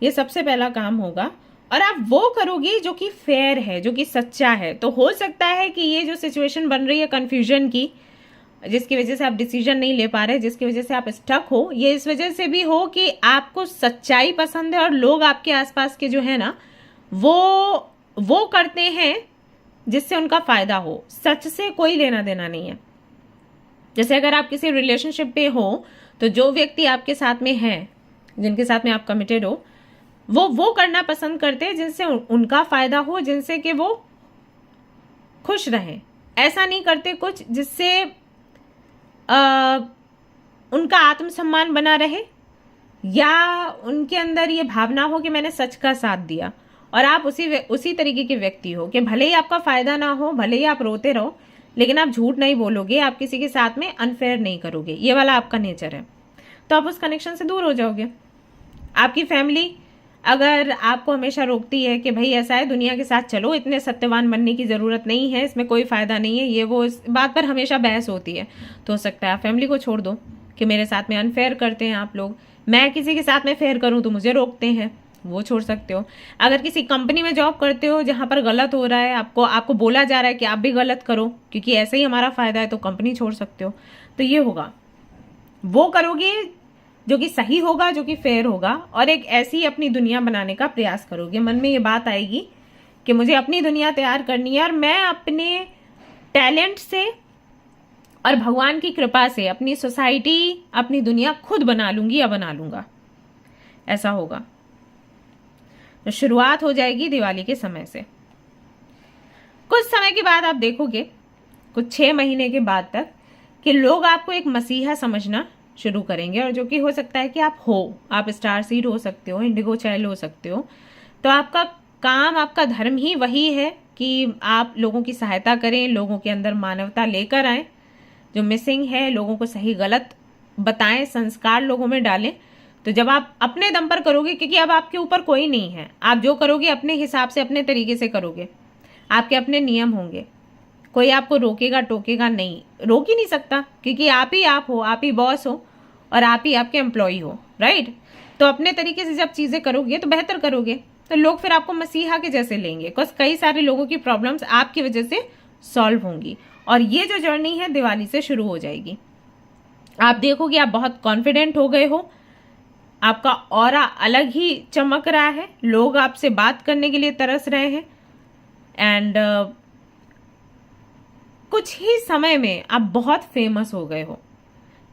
ये सबसे पहला काम होगा. और आप वो करोगे जो कि फेयर है, जो कि सच्चा है. तो हो सकता है कि ये जो सिचुएशन बन रही है कंफ्यूजन की, जिसकी वजह से आप डिसीजन नहीं ले पा रहे, जिसकी वजह से आप स्टक हो, ये इस वजह से भी हो कि आपको सच्चाई पसंद है और लोग आपके आसपास के जो है ना वो करते हैं जिससे उनका फायदा हो. सच से कोई लेना देना नहीं है. जैसे अगर आप किसी रिलेशनशिप पे हो तो जो व्यक्ति आपके साथ में है, जिनके साथ में आप कमिटेड हो, वो करना पसंद करते हैं जिनसे उनका फायदा हो, जिनसे कि वो खुश रहें. ऐसा नहीं करते कुछ जिससे उनका आत्मसम्मान बना रहे या उनके अंदर ये भावना हो कि मैंने सच का साथ दिया. और आप उसी तरीके के व्यक्ति हो कि भले ही आपका फायदा ना हो, भले ही आप रोते रहो, लेकिन आप झूठ नहीं बोलोगे, आप किसी के साथ में अनफेयर नहीं करोगे. ये वाला आपका नेचर है. तो आप उस कनेक्शन से दूर हो जाओगे. आपकी फैमिली अगर आपको हमेशा रोकती है कि भाई ऐसा है, दुनिया के साथ चलो, इतने सत्यवान बनने की ज़रूरत नहीं है, इसमें कोई फ़ायदा नहीं है, ये वो, इस बात पर हमेशा बहस होती है, तो हो सकता है आप फैमिली को छोड़ दो कि मेरे साथ में अनफेयर करते हैं आप लोग, मैं किसी के साथ में फेयर करूं तो मुझे रोकते हैं, वो छोड़ सकते हो. अगर किसी कंपनी में जॉब करते हो जहां पर गलत हो रहा है, आपको बोला जा रहा है कि आप भी गलत करो क्योंकि ऐसे ही हमारा फ़ायदा है, तो कंपनी छोड़ सकते हो. तो ये होगा, वो करोगे जो कि सही होगा, जो कि फेयर होगा, और एक ऐसी अपनी दुनिया बनाने का प्रयास करोगे. मन में ये बात आएगी कि मुझे अपनी दुनिया तैयार करनी है और मैं अपने टैलेंट से और भगवान की कृपा से अपनी सोसाइटी, अपनी दुनिया खुद बना लूंगी या बना लूंगा. ऐसा होगा. तो शुरुआत हो जाएगी दिवाली के समय से. कुछ समय के बाद आप देखोगे, कुछ 6 महीने के बाद तक, कि लोग आपको एक मसीहा समझना शुरू करेंगे, और जो कि हो सकता है कि आप स्टार सीड हो सकते हो, इंडिगो चाइल्ड हो सकते हो। तो आपका काम, आपका धर्म ही वही है कि आप लोगों की सहायता करें, लोगों के अंदर मानवता लेकर आए, जो मिसिंग है लोगों को सही गलत बताएं, संस्कार लोगों में डालें। तो जब आप अपने दम पर करोगे, क्योंकि अब आपके ऊपर कोई नहीं है, आप जो करोगे अपने हिसाब से अपने तरीके से करोगे, आपके अपने नियम होंगे, कोई आपको रोकेगा टोकेगा नहीं, रोक ही नहीं सकता, क्योंकि आप हो, आप ही बॉस हो और आप ही आपके एम्प्लॉय हो, राइट। तो अपने तरीके से जब चीजें करोगे तो बेहतर करोगे, तो लोग फिर आपको मसीहा के जैसे लेंगे, बिकॉज कई सारे लोगों की प्रॉब्लम्स आपकी वजह से सॉल्व होंगी। और ये जो जर्नी है दिवाली से शुरू हो जाएगी। आप देखोगे आप बहुत कॉन्फिडेंट हो गए हो, आपका ऑरा अलग ही चमक रहा है, लोग आपसे बात करने के लिए तरस रहे हैं, एंड कुछ ही समय में आप बहुत फेमस हो गए हो।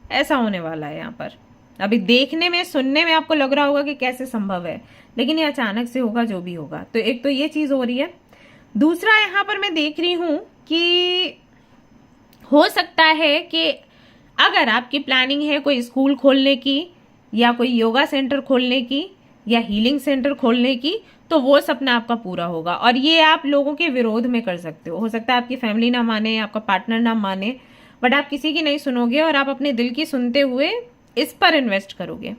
ऐसा होने वाला है यहाँ पर। अभी देखने में, सुनने में आपको लग रहा होगा कि कैसे संभव है, लेकिन ये अचानक से होगा जो भी होगा। तो एक तो ये चीज हो रही है। दूसरा, यहाँ पर मैं देख रही हूं कि हो सकता है कि अगर आपकी प्लानिंग है कोई स्कूल खोलने की, या कोई योगा सेंटर खोलने की, या हीलिंग सेंटर खोलने की, तो वो सपना आपका पूरा होगा। और ये आप लोगों के विरोध में कर सकते हो सकता है आपकी फैमिली ना माने, आपका पार्टनर ना माने, बट आप किसी की नहीं सुनोगे और आप अपने दिल की सुनते हुए इस पर इन्वेस्ट करोगे।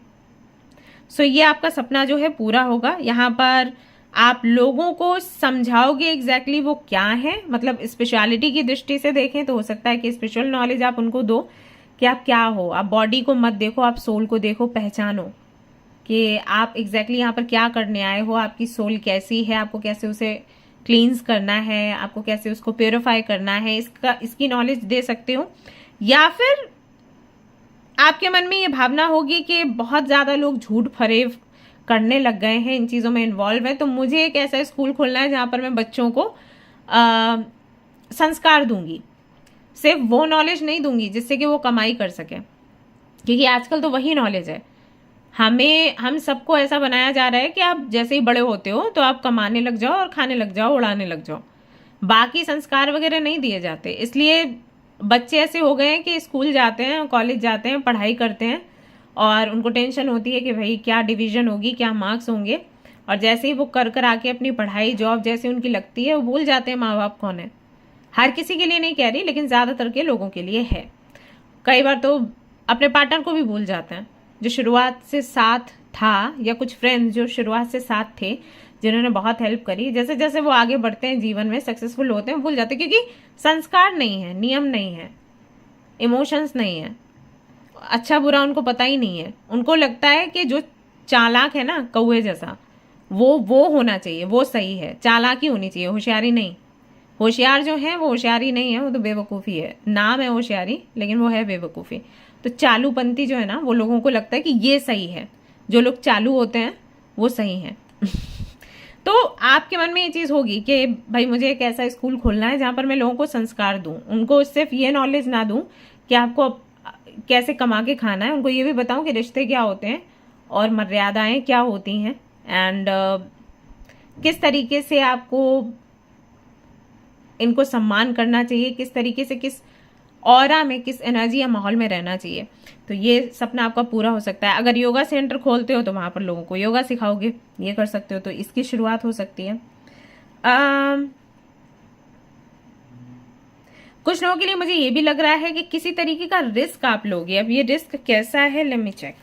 सो ये आपका सपना जो है पूरा होगा। यहाँ पर आप लोगों को समझाओगे एग्जैक्टली वो क्या है, मतलब स्पिरिचुअलिटी की दृष्टि से देखें तो हो सकता है कि स्पिरिचुअल नॉलेज आप उनको दो कि आप क्या हो। आप बॉडी को मत देखो, आप सोल को देखो, पहचानो कि आप एग्जैक्टली यहाँ पर क्या करने आए हो, आपकी सोल कैसी है, आपको कैसे उसे क्लींस करना है, आपको कैसे उसको प्योरीफाई करना है, इसकी नॉलेज दे सकते हो। या फिर आपके मन में ये भावना होगी कि बहुत ज्यादा लोग झूठ फरेब करने लग गए हैं, इन चीजों में इन्वॉल्व है, तो मुझे एक ऐसा स्कूल खोलना है जहां पर मैं बच्चों को संस्कार दूंगी, सिर्फ वो नॉलेज नहीं दूंगी जिससे कि वो कमाई कर सके, क्योंकि आजकल तो वही नॉलेज है। हम सबको ऐसा बनाया जा रहा है कि आप जैसे ही बड़े होते हो तो आप कमाने लग जाओ और खाने लग जाओ, उड़ाने लग जाओ, बाकी संस्कार वगैरह नहीं दिए जाते। इसलिए बच्चे ऐसे हो गए हैं कि स्कूल जाते हैं, कॉलेज जाते हैं, पढ़ाई करते हैं और उनको टेंशन होती है कि भाई क्या डिवीजन होगी, क्या मार्क्स होंगे, और जैसे ही वो कर आके अपनी पढ़ाई जॉब जैसे उनकी लगती है वो भूल जाते हैं माँ बाप कौन है। हर किसी के लिए नहीं कह रही, लेकिन ज्यादातर के लोगों के लिए है। कई बार तो अपने पार्टनर को भी भूल जाते हैं जो शुरुआत से साथ था, या कुछ फ्रेंड्स जो शुरुआत से साथ थे जिन्होंने बहुत हेल्प करी, जैसे जैसे वो आगे बढ़ते हैं जीवन में, सक्सेसफुल होते हैं, भूल जाते हैं, क्योंकि संस्कार नहीं है, नियम नहीं है, इमोशंस नहीं है, अच्छा बुरा उनको पता ही नहीं है। उनको लगता है कि जो चालाक है ना, कौवे जैसा, वो होना चाहिए, वो सही है, चालाकी होनी चाहिए, होशियारी नहीं। होशियार जो है वो होशियारी नहीं है, वो तो बेवकूफ़ी है, नाम है होशियारी लेकिन वो है बेवकूफ़ी। तो चालूपंथी जो है ना, वो लोगों को लगता है कि ये सही है, जो लोग चालू होते हैं वो सही है। तो आपके मन में ये चीज़ होगी कि भाई मुझे एक ऐसा स्कूल खोलना है जहाँ पर मैं लोगों को संस्कार दूं, उनको सिर्फ ये नॉलेज ना दूं कि आपको कैसे कमा के खाना है, उनको ये भी बताऊं कि रिश्ते क्या होते हैं और मर्यादाएं क्या होती हैं, एंड किस तरीके से आपको इनको सम्मान करना चाहिए, किस तरीके से, किस ऑरा में, किस एनर्जी या माहौल में रहना चाहिए। तो ये सपना आपका पूरा हो सकता है। अगर योगा सेंटर खोलते हो तो वहां पर लोगों को योगा सिखाओगे, ये कर सकते हो, तो इसकी शुरुआत हो सकती है। कुछ लोगों के लिए मुझे ये भी लग रहा है कि किसी तरीके का रिस्क आप लोगे। अब ये रिस्क कैसा है, लेट मी चेक,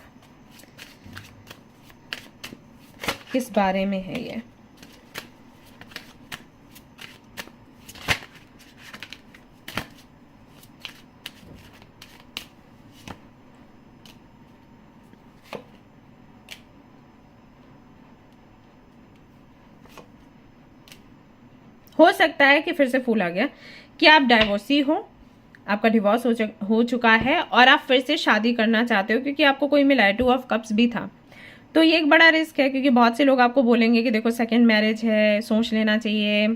किस बारे में है ये। हो सकता है कि फिर से फूल आ गया कि आप डाइवोर्सी हो, आपका डिवोर्स हो चुका है और आप फिर से शादी करना चाहते हो, क्योंकि आपको कोई मिला है, 2 ऑफ कप्स भी था। तो ये एक बड़ा रिस्क है, क्योंकि बहुत से लोग आपको बोलेंगे कि देखो सेकंड मैरिज है, सोच लेना चाहिए,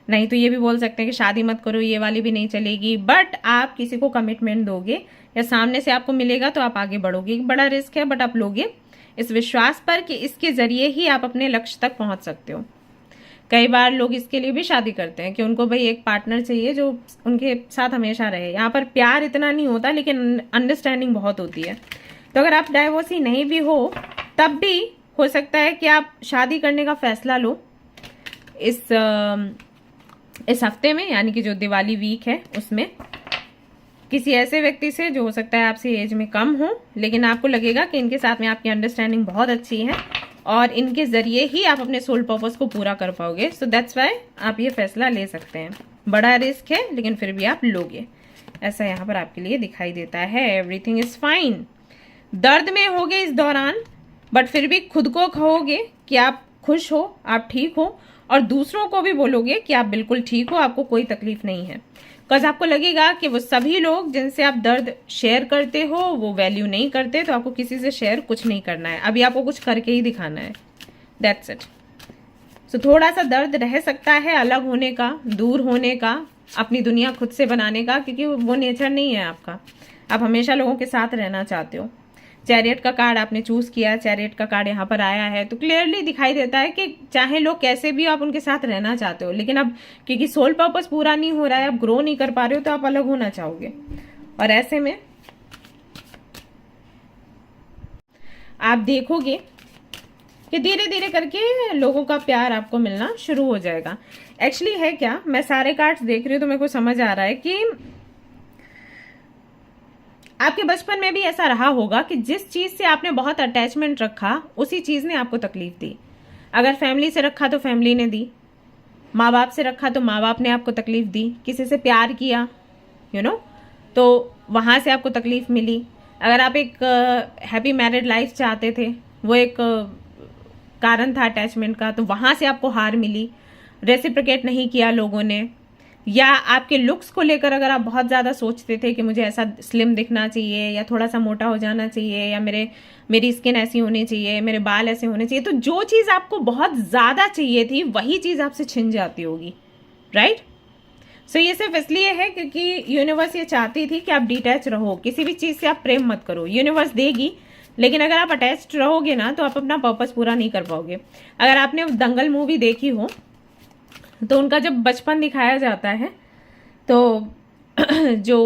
नहीं तो ये भी बोल सकते हैं कि शादी मत करो, ये वाली भी नहीं चलेगी। बट आप किसी को कमिटमेंट दोगे या सामने से आपको मिलेगा तो आप आगे बढ़ोगे। एक बड़ा रिस्क है, बट आप लोगे इस विश्वास पर कि इसके जरिए ही आप अपने लक्ष्य तक पहुंच सकते हो। कई बार लोग इसके लिए भी शादी करते हैं कि उनको भाई एक पार्टनर चाहिए जो उनके साथ हमेशा रहे। यहाँ पर प्यार इतना नहीं होता लेकिन अंडरस्टैंडिंग बहुत होती है। तो अगर आप डाइवोर्सी नहीं भी हो तब भी हो सकता है कि आप शादी करने का फैसला लो इस हफ्ते में, यानी कि जो दिवाली वीक है उसमें, किसी ऐसे व्यक्ति से जो हो सकता है आपसे एज में कम हो, लेकिन आपको लगेगा कि इनके साथ में आपकी अंडरस्टैंडिंग बहुत अच्छी है और इनके जरिए ही आप अपने सोल पर्पस को पूरा कर पाओगे। सो दैट्स वाई आप ये फैसला ले सकते हैं। बड़ा रिस्क है लेकिन फिर भी आप लोगे, ऐसा यहाँ पर आपके लिए दिखाई देता है। Everything is fine. दर्द में होगे इस दौरान, बट फिर भी खुद को कहोगे कि आप खुश हो, आप ठीक हो, और दूसरों को भी बोलोगे कि आप बिल्कुल ठीक हो, आपको कोई तकलीफ नहीं है। बिकॉज आपको लगेगा कि वो सभी लोग जिनसे आप दर्द शेयर करते हो वो वैल्यू नहीं करते, तो आपको किसी से शेयर कुछ नहीं करना है, अभी आपको कुछ करके ही दिखाना है। That's it. सो थोड़ा सा दर्द रह सकता है अलग होने का, दूर होने का, अपनी दुनिया खुद से बनाने का, क्योंकि वो नेचर नहीं है आपका। आप हमेशा लोगों के साथ रहना चाहते हो। चैरियट का कार्ड आपने चूज किया, चैरियट का कार्ड यहाँ पर आया है, तो क्लियरली दिखाई देता है कि चाहे लोग कैसे भी आप उनके साथ रहना चाहते हो, लेकिन अब क्योंकि सोल पर्पस पूरा नहीं हो रहा है, आप ग्रो नहीं कर पा रहे हो, तो आप अलग होना चाहोगे। और ऐसे में आप देखोगे कि धीरे धीरे करके लोगों का प्यार आपको मिलना शुरू हो जाएगा। एक्चुअली है क्या, मैं सारे कार्ड्स देख रही हूँ तो मेरे को समझ आ रहा है कि आपके बचपन में भी ऐसा रहा होगा कि जिस चीज से आपने बहुत अटैचमेंट रखा उसी चीज ने आपको तकलीफ दी। अगर फैमिली से रखा तो फैमिली ने दी, माँ बाप से रखा तो माँ बाप ने आपको तकलीफ दी, किसी से प्यार किया तो वहां से आपको तकलीफ मिली। अगर आप एक हैप्पी मैरिड लाइफ चाहते थे, वो एक कारण था अटैचमेंट का, तो वहां से आपको हार मिली, रेसिप्रोकेट नहीं किया लोगों ने। या आपके लुक्स को लेकर अगर आप बहुत ज़्यादा सोचते थे कि मुझे ऐसा स्लिम दिखना चाहिए या थोड़ा सा मोटा हो जाना चाहिए या मेरी स्किन ऐसी होनी चाहिए, मेरे बाल ऐसे होने चाहिए, तो जो चीज़ आपको बहुत ज़्यादा चाहिए थी वही चीज़ आपसे छिन जाती होगी, राइट। सो ये सिर्फ इसलिए है क्योंकि यूनिवर्स ये चाहती थी कि आप डिटैच रहो, किसी भी चीज़ से आप प्रेम मत करो। यूनिवर्स देगी, लेकिन अगर आप अटैच्ड रहोगे ना तो आप अपना पर्पस पूरा नहीं कर पाओगे। अगर आपने दंगल मूवी देखी हो तो उनका जब बचपन दिखाया जाता है तो जो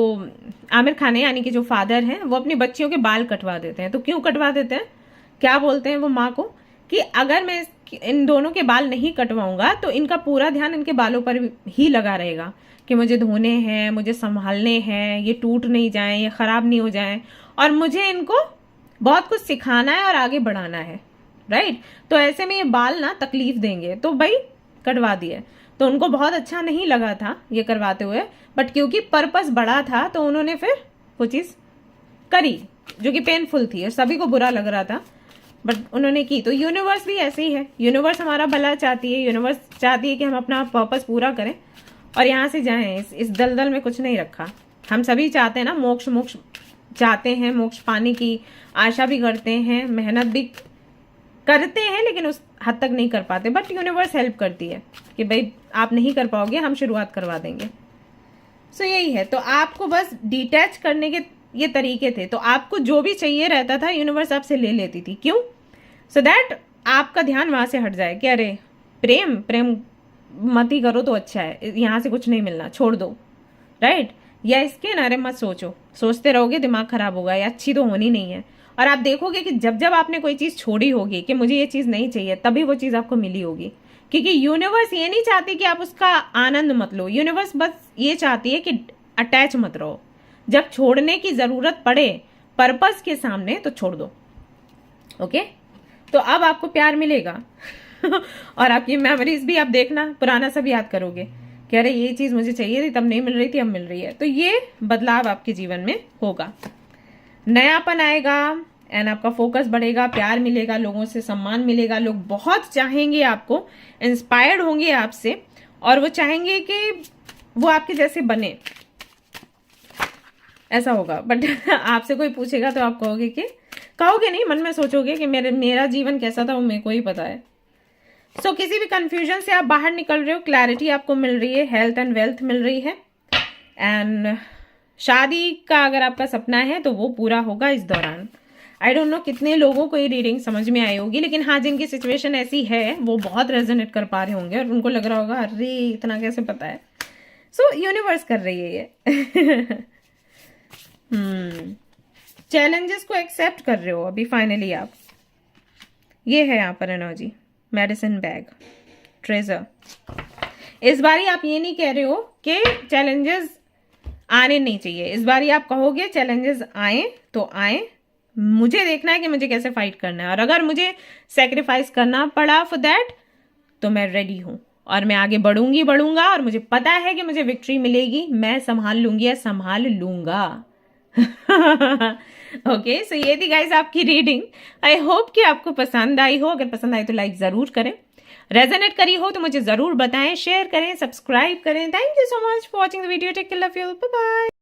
आमिर खान है यानी कि जो फादर हैं वो अपनी बच्चियों के बाल कटवा देते हैं। तो क्यों कटवा देते हैं, क्या बोलते हैं वो माँ को कि अगर मैं इन दोनों के बाल नहीं कटवाऊंगा तो इनका पूरा ध्यान इनके बालों पर ही लगा रहेगा कि मुझे धोने हैं, मुझे संभालने हैं, ये टूट नहीं जाएं, ये खराब नहीं हो जाएं, और मुझे इनको बहुत कुछ सिखाना है और आगे बढ़ाना है, राइट। तो ऐसे में ये बाल ना तकलीफ देंगे, तो भाई कटवा दिए। तो उनको बहुत अच्छा नहीं लगा था ये करवाते हुए, बट क्योंकि पर्पस बड़ा था तो उन्होंने फिर वो चीज करी जो कि पेनफुल थी और सभी को बुरा लग रहा था, बट उन्होंने की। तो यूनिवर्स भी ऐसे ही है, यूनिवर्स हमारा भला चाहती है, यूनिवर्स चाहती है कि हम अपना पर्पस पूरा करें और यहाँ से जाएं। इस दलदल में कुछ नहीं रखा। हम सभी चाहते हैं ना, मोक्ष चाहते हैं, मोक्ष पाने की आशा भी करते हैं, मेहनत भी करते हैं, लेकिन उस हद तक नहीं कर पाते, बट यूनिवर्स हेल्प करती है कि भाई आप नहीं कर पाओगे, हम शुरुआत करवा देंगे। सो यही है। तो आपको बस डिटैच करने के ये तरीके थे, तो आपको जो भी चाहिए रहता था यूनिवर्स आपसे ले लेती थी। क्यों? सो दैट आपका ध्यान वहां से हट जाए कि अरे प्रेम मत ही करो तो अच्छा है, यहाँ से कुछ नहीं मिलना, छोड़ दो, राइट। या इसके नारे मत सोचो, सोचते रहोगे दिमाग खराब होगा, या अच्छी तो होनी नहीं है। और आप देखोगे कि जब जब आपने कोई चीज छोड़ी होगी कि मुझे ये चीज नहीं चाहिए, तभी वो चीज आपको मिली होगी। क्योंकि यूनिवर्स ये नहीं चाहती कि आप उसका आनंद मत लो, यूनिवर्स बस ये चाहती है कि अटैच मत रहो। जब छोड़ने की जरूरत पड़े पर्पस के सामने तो छोड़ दो, ओके। तो अब आपको प्यार मिलेगा और आपकी मेमोरीज भी आप देखना, पुराना सब याद करोगे कि अरे ये चीज मुझे चाहिए थी, तब नहीं मिल रही थी, अब मिल रही है। तो ये बदलाव आपके जीवन में होगा, नयापन आएगा एंड आपका फोकस बढ़ेगा, प्यार मिलेगा, लोगों से सम्मान मिलेगा, लोग बहुत चाहेंगे आपको, इंस्पायर्ड होंगे आपसे और वो चाहेंगे कि वो आपके जैसे बने, ऐसा होगा। बट आपसे कोई पूछेगा तो आप कहोगे नहीं, मन में सोचोगे कि मेरा जीवन कैसा था वो मेरे को ही पता है। सो किसी भी कंफ्यूजन से आप बाहर निकल रहे हो, क्लैरिटी आपको मिल रही है, हेल्थ एंड वेल्थ मिल रही है, एंड शादी का अगर आपका सपना है तो वो पूरा होगा इस दौरान। आई डोंट नो कितने लोगों को ये रीडिंग समझ में आई होगी, लेकिन हाँ जिनकी सिचुएशन ऐसी है वो बहुत रेजोनेट कर पा रहे होंगे और उनको लग रहा होगा अरे इतना कैसे पता है। सो यूनिवर्स कर रही है ये। चैलेंजेस को एक्सेप्ट कर रहे हो अभी फाइनली आप। ये है यहाँ पर एनर्जी, मेडिसिन बैग, ट्रेजर। इस बारी आप ये नहीं कह रहे हो कि चैलेंजेस आने नहीं चाहिए, इस बारी आप कहोगे चैलेंजेस आए तो आए, मुझे देखना है कि मुझे कैसे फाइट करना है, और अगर मुझे सेक्रीफाइस करना पड़ा फॉर दैट तो मैं रेडी हूं और मैं आगे बढ़ूंगा और मुझे पता है कि मुझे विक्ट्री मिलेगी, मैं संभाल लूंगी या संभाल लूंगा। ओके, सो ये थी गाइस आपकी रीडिंग। आई होप कि आपको पसंद आई हो, अगर पसंद आई तो लाइक जरूर करें, रेजोनेट करी हो तो मुझे जरूर बताएं, शेयर करें, सब्सक्राइब करें। Thank you so much for watching the video, take care, love you, bye bye.